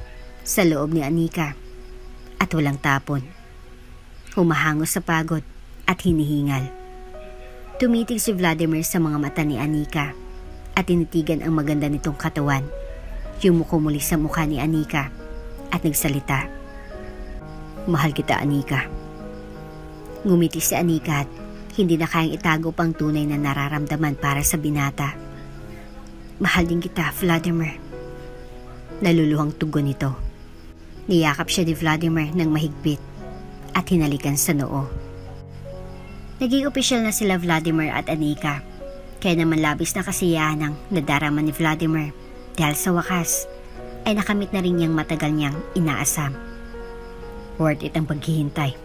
sa loob ni Anika at walang tapon. Humahangos sa pagod at hinihingal. Tumitig si Vladimir sa mga mata ni Anika at tinitigan ang maganda nitong katawan. Yumuko muli sa mukha ni Anika at nagsalita. Mahal kita, Anika. Ngumiti si Anika at hindi na kayang itago pang tunay na nararamdaman para sa binata. Mahal din kita, Vladimir. Naluluhang tugon nito. Niyakap siya ni Vladimir ng mahigpit at hinalikan sa noo. Naging opisyal na sila Vladimir at Anika. Kaya naman labis na kasiyahan ang nadarama ni Vladimir dahil sa wakas ay nakamit na rin niyang matagal niyang inaasam. Worth it ang paghihintay.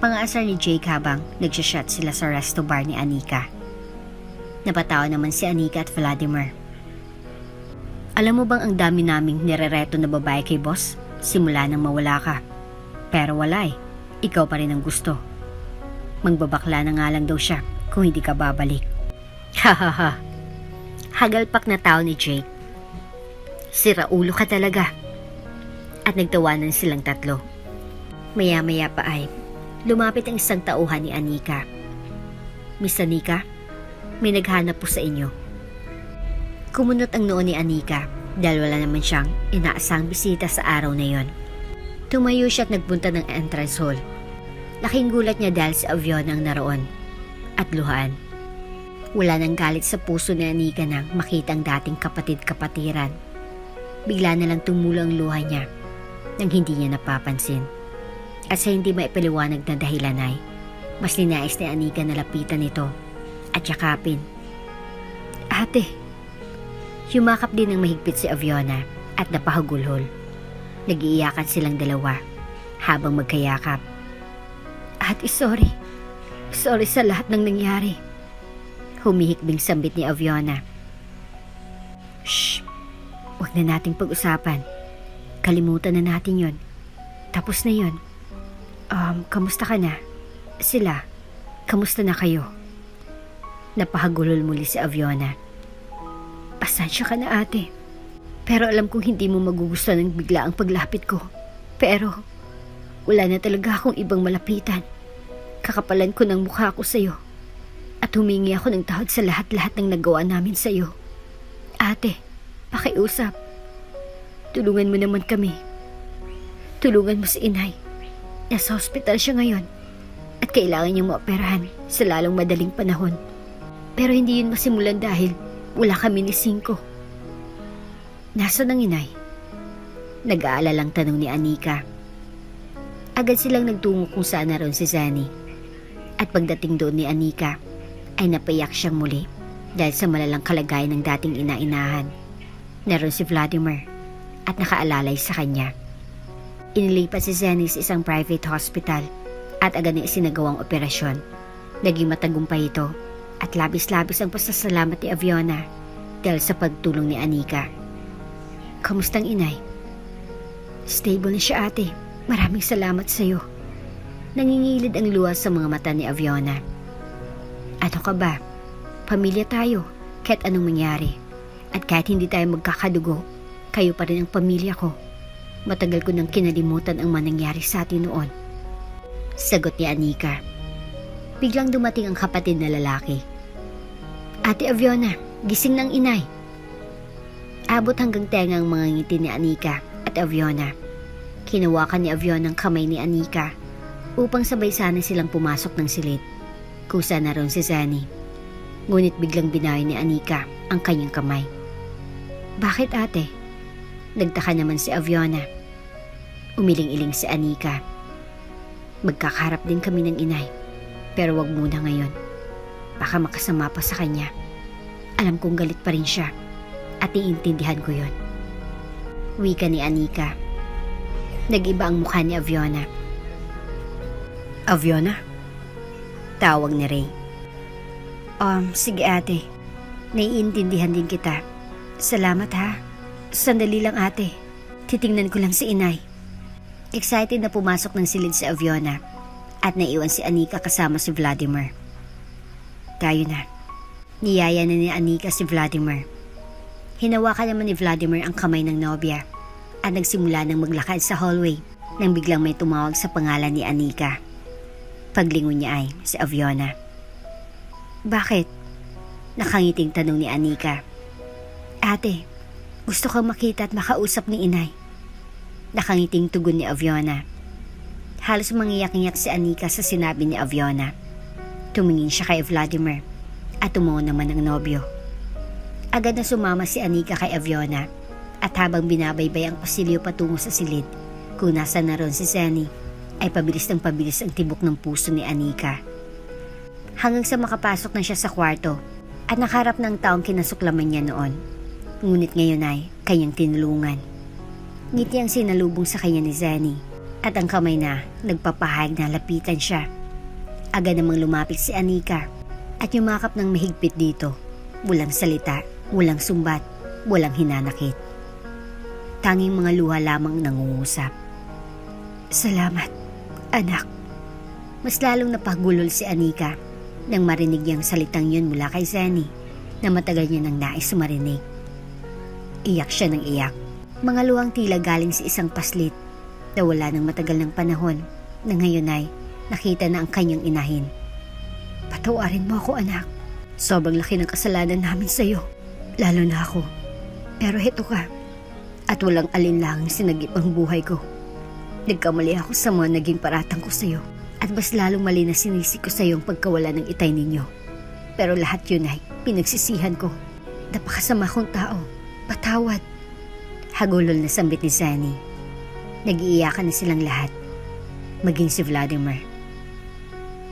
Pang-aasar ni Jake habang nagsashot sila sa resto bar ni Anika. Napatawa naman si Anika at Vladimir. Alam mo bang ang dami naming nirereto na babae kay boss? Simula nang mawala ka. Pero wala eh. Ikaw pa rin ang gusto. Magbabakla na nga lang daw siya kung hindi ka babalik. Hahaha. Hagalpak na tao ni Jake. Siraulo ka talaga. At nagtawanan silang tatlo. Maya-maya pa ay lumapit ang isang tauhan ni Anika. Miss Anika, may naghanap po sa inyo. Kumunot ang noo ni Anika dahil wala naman siyang inaasang bisita sa araw na yon. Tumayo siya at nagpunta ng entrance hall. Laking gulat niya dahil si Aviona ang naroon at luhaan. Wala nang galit sa puso ni Anika nang makita ang dating kapatid-kapatiran. Bigla na lang tumulo ang luha niya nang hindi niya napapansin. At sa hindi maipaliwanag na dahilan ay mas ninais ni Anika na lapitan ito at yakapin. Ate! Yumakap din ng mahigpit si Aviona at napahagulhol. Nag-iiyakan silang dalawa habang magkayakap. Ate, sorry. Sorry sa lahat ng nangyari. Humihikbing sambit ni Aviona. Shh! Huwag na nating pag-usapan. Kalimutan na natin yon. Tapos na yon. Kamusta ka na? Sila, kamusta na kayo? Napahagulol muli si Aviona. Pasensya ka na, ate. Pero alam kong hindi mo magugustuhan ng bigla ang paglapit ko. Pero wala na talaga akong ibang malapitan. Kakapalan ko ng mukha ko sa'yo. At humingi ako ng tawad sa lahat-lahat ng nagawa namin sa'yo. Ate, pakiusap. Tulungan mo naman kami. Tulungan mo si inay. Nasa hospital siya ngayon at kailangan niyang maoperahan sa lalong madaling panahon. Pero hindi yun masimulan dahil wala kami ni Cinco. Nasaan ang inay? Nag-aalalang tanong ni Anika. Agad silang nagtungo kung saan naroon si Zanny. At pagdating doon ni Anika ay napaiyak siyang muli dahil sa malalang kalagayan ng dating ina-inahan. Naroon si Vladimir at nakaalalay sa kanya. Inilipat si Zanny sa isang private hospital at agad na isinagawang operasyon. Naging matagumpay ito at labis-labis ang pasasalamat ni Aviona dahil sa pagtulong ni Anika. Kamustang inay? Stable na siya, ate. Maraming salamat sa iyo. Nangingilid ang luha sa mga mata ni Aviona. Ano ka ba? Pamilya tayo, kahit anong mangyari. At kahit hindi tayo magkakadugo, kayo pa rin ang pamilya ko. Matagal ko nang kinalimutan ang manangyari sa atin noon. Sagot ni Anika. Biglang dumating ang kapatid na lalaki. Ate Aviona, gising ng inay. Abot hanggang tenga ang mga ngiti ni Anika at Aviona. Kinawakan ni Aviona ang kamay ni Anika upang sabay sana silang pumasok ng silid. Kusa na ron si Zani. Ngunit biglang binawi ni Anika ang kanyang kamay. Bakit ate? Nagtaka naman si Aviona. Umiling-iling si Anika. Magkakaharap din kami ng inay. Pero wag muna ngayon. Baka makasama pa sa kanya. Alam kong galit pa rin siya. At iintindihan ko yon. Wika ni Anika. Nag-iba ang mukha ni Aviona. Aviona? Tawag ni Ray. Sige ate. Naiintindihan din kita. Salamat ha. Sandali lang ate. Titingnan ko lang si inay. Excited na pumasok ng silid si Aviona at naiwan si Anika kasama si Vladimir. Tayo na. Niyaya na ni Anika si Vladimir. Hinawakan naman ni Vladimir ang kamay ng nobya at nagsimula ng maglakad sa hallway nang biglang may tumawag sa pangalan ni Anika. Paglingon niya ay si Aviona. Bakit? Nakangiting tanong ni Anika. Ate, gusto kang makita at makausap ni inay. Nakangiting tugon ni Aviona. Halos mangiyak-iyak si Anika sa sinabi ni Aviona. Tumingin siya kay Vladimir at tumawa naman ang nobyo. Agad na sumama si Anika kay Aviona at habang binabaybay ang pasilyo patungo sa silid kung nasa na ron si Zani ay pabilis ng pabilis ang tibok ng puso ni Anika. Hanggang sa makapasok na siya sa kwarto at nakaharap ng taong kinasuklaman niya noon. Ngunit ngayon ay kanyang tinulungan. Ngiti ang sinalubong sa kanya ni Zani at ang kamay na nagpapahayag na lapitan siya. Agad namang lumapit si Anika at yumakap ng mahigpit dito. Walang salita, walang sumbat, walang hinanakit. Tanging mga luha lamang nangungusap. Salamat, anak. Mas lalong napagulol si Anika nang marinig niyang salitang yun mula kay Zani na matagal niya nang nais marinig. Iyak siya ng iyak. Mga luhang tila galing sa isang paslit na wala ng matagal ng panahon na ngayon ay nakita na ang kanyang inahin. Patawarin mo ako, anak. Sobrang laki ng kasalanan namin sa'yo. Lalo na ako. Pero heto ka. At walang alinlangang sinagip ang buhay ko. Nagkamali ako sa mga naging paratang ko sa'yo. At mas lalong mali na sinisi ko sa'yo ang pagkawala ng itay ninyo. Pero lahat yun ay pinagsisihan ko. Napakasama kong tao. Patawad. Hagulol na sambit ni Zani. Nag-iiyakan na silang lahat. Maging si Vladimir.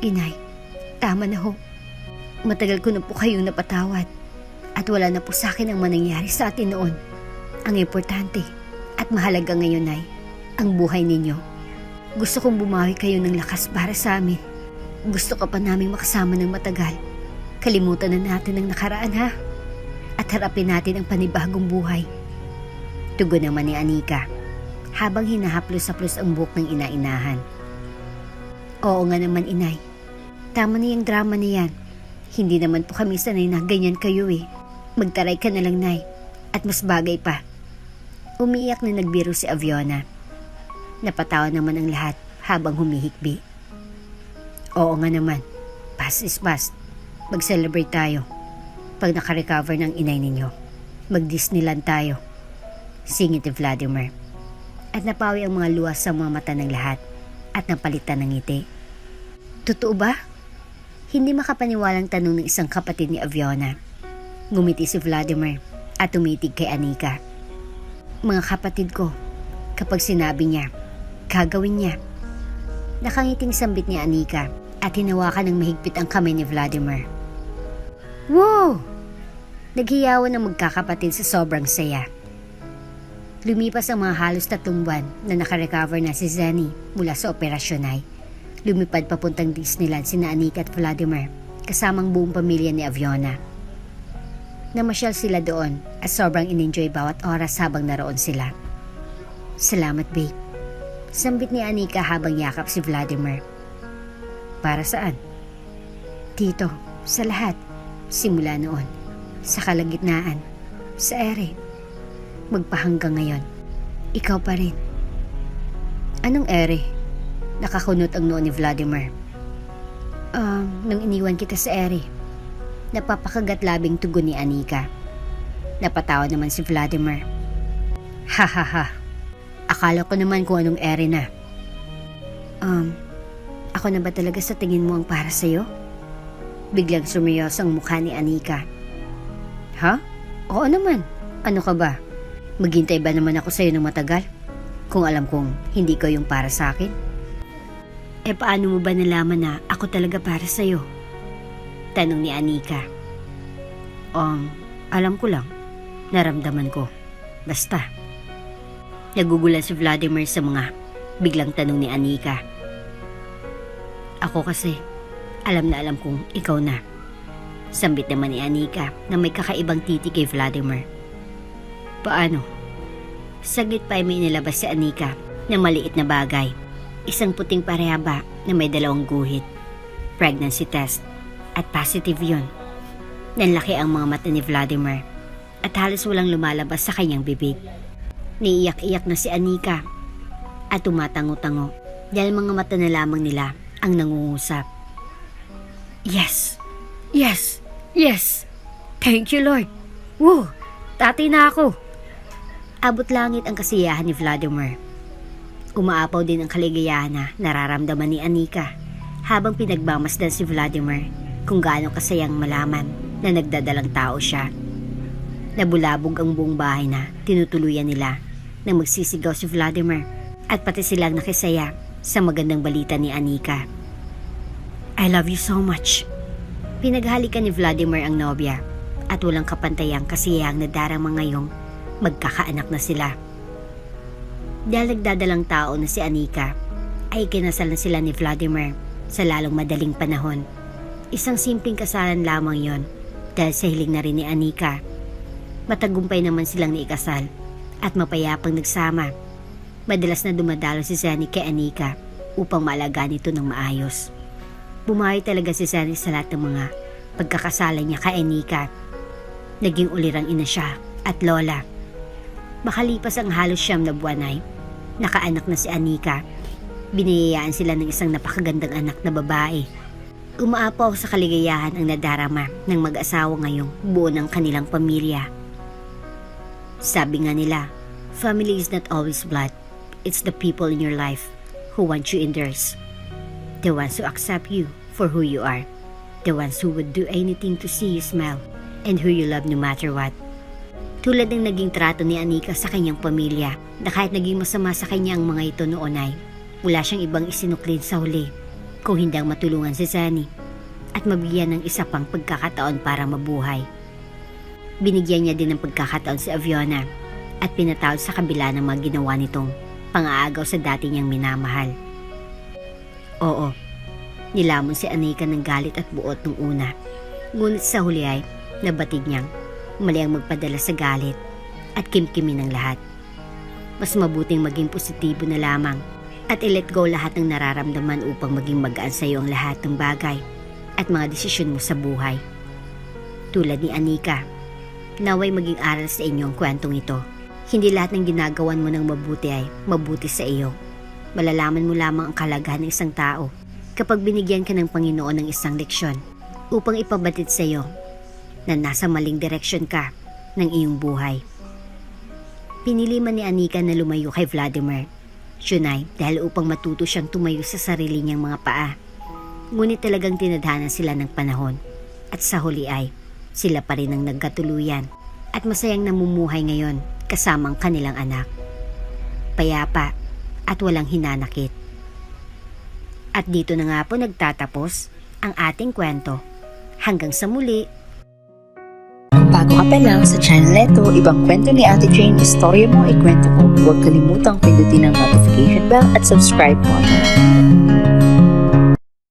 Inay, tama na ho. Matagal ko na po kayong napatawad. At wala na po sa akin ang manangyari sa atin noon. Ang importante at mahalaga ngayon ay ang buhay ninyo. Gusto kong bumawi kayo ng lakas para sa amin. Gusto ka pa naming makasama ng matagal. Kalimutan na natin ang nakaraan ha. At harapin natin ang panibagong buhay. Tugon naman ni Anika habang hinahaplos-haplos ang buhok ng ina-inahan. Oo nga naman inay. Tama na yung drama na yan. Hindi naman po kami sanay na ganyan kayo eh. Magtaray ka na lang nay. At mas bagay pa. Umiiyak na nagbiro si Aviona. Napatawa naman ang lahat habang humihikbi. Oo nga naman. Past is past. Mag-celebrate tayo. Pag nakarecover ng inay ninyo. Mag-Disneyland tayo. Singit ni Vladimir. At napawi ang mga luwas sa mga mata ng lahat at napalitan ng ngiti. Totoo ba? Hindi makapaniwalang tanong ng isang kapatid ni Aviona. Ngumiti si Vladimir at tumitig kay Anika. Mga kapatid ko, kapag sinabi niya, gagawin niya. Nakangiting sambit ni Anika at hinawakan ng mahigpit ang kamay ni Vladimir. Wow! Naghiyawan ng magkakapatid sa sobrang saya. Lumipas ang mga halos 3 buwan na nakarecover na si Zani mula sa operasyon ay lumipad papuntang Disneyland sina Anika at Vladimir kasamang buong pamilya ni Aviona. Namasyal sila doon at sobrang in-enjoy bawat oras habang naroon sila. Salamat babe. Sambit ni Anika habang yakap si Vladimir. Para saan? Tito, sa lahat. Simula noon, sa kalagitnaan, sa ere, magpahanggang ngayon, ikaw pa rin. Anong ere? Nakakunot ang noo ni Vladimir. Nung iniwan kita sa ere, napapakagat-labing tugon ni Anika. Napatawa naman si Vladimir. Hahaha, akala ko naman kung anong ere na. Ako na ba talaga sa tingin mo ang para sa'yo? Biglang sumiyoso ang mukha ni Anika. Ha? Oo naman. Ano ka ba? Maghintay ba naman ako sa'yo ng matagal? Kung alam kong hindi ko yung para sa akin? Paano mo ba nalaman na ako talaga para sa'yo? Tanong ni Anika. Alam ko lang. Naramdaman ko. Basta. Nagugulan si Vladimir sa mga biglang tanong ni Anika. Ako kasi, alam na alam kong ikaw na. Sambit naman ni Anika na may kakaibang titi kay Vladimir. Paano? Saglit pa ay may inilabas si Anika na maliit na bagay. Isang puting parehaba na may 2 guhit. Pregnancy test. At positive yun. Nanlaki ang mga mata ni Vladimir at halos walang lumalabas sa kanyang bibig. Niiyak-iyak na si Anika at tumatango-tango dahil mga mata na lamang nila ang nangungusap. Yes! Yes! Yes! Thank you, Lord! Woo! Tatay na ako! Abot langit ang kasiyahan ni Vladimir. Umaapaw din ang kaligayahan na nararamdaman ni Anika habang pinagmamasdan si Vladimir kung gaano kasayang malaman na nagdadalang tao siya. Nabulabog ang buong bahay na tinutuluyan nila na magsisigaw si Vladimir at pati silang nakisaya sa magandang balita ni Anika. I love you so much. Pinaghalikan ni Vladimir ang nobya at walang kapantayang kasiyahang nadarama ngayong magkakaanak na sila. Dahil nagdadalang tao na si Anika, ay kinasal na sila ni Vladimir sa lalong madaling panahon. Isang simpleng kasalan lamang yon dahil sa hiling na rin ni Anika. Matagumpay naman silang naikasal at mapayapang nagsama. Madalas na dumadalo si Zenny kay Anika upang maalagaan ito ng maayos. Bumawi talaga si Zenny sa lahat ng mga pagkakasalan niya kay Anika. Naging ulirang ina siya at lola. Makalipas ang halos 9 na buwan ay nakaanak na si Anika. Biniyayaan sila ng isang napakagandang anak na babae. Umaapaw sa kaligayahan ang nadarama ng mag-asawa ngayong buo ng kanilang pamilya. Sabi nga nila, family is not always blood. It's the people in your life who want you in theirs. The ones who accept you for who you are. The ones who would do anything to see you smile and who you love no matter what. Tulad ng naging trato ni Anika sa kanyang pamilya na kahit naging masama sa kanya ang mga ito noon ay wala siyang ibang isinuklid sa huli kung hindi ang matulungan si Zenny at mabigyan ng isa pang pagkakataon para mabuhay. Binigyan niya din ng pagkakataon si Aviona at pinatawad sa kabila ng mga ginawa nitong pang-aagaw sa dati niyang minamahal. Oo, nilamon si Anika ng galit at buot nung una. Ngunit sa huli ay nabatid niyang mali ang magpadala sa galit at kimkimin ng lahat. Mas mabuting maging positibo na lamang at i-let go lahat ng nararamdaman upang maging magaan sa iyo ang lahat ng bagay at mga desisyon mo sa buhay. Tulad ni Anika, naway maging aral sa inyo ang kwentong ito. Hindi lahat ng ginagawan mo ng mabuti ay mabuti sa iyo. Malalaman mo lamang ang kalagahan ng isang tao kapag binigyan ka ng Panginoon ng isang leksyon upang ipabatid sa iyo na nasa maling direksyon ka ng iyong buhay. Pinili man ni Anika na lumayo kay Vladimir. Yun ay dahil upang matuto siyang tumayo sa sarili niyang mga paa. Ngunit talagang tinadhana sila ng panahon at sa huli ay sila pa rin ang nagkatuluyan at masayang namumuhay ngayon kasamang kanilang anak. Payapa at walang hinanakit. At dito na nga po nagtatapos ang ating kwento. Hanggang sa muli! Kung bago ka pa lang sa channel neto, ibang kwento ni Ate Jane, istorya mo, ikwento ko. Huwag kalimutang pindutin ang notification bell at subscribe button.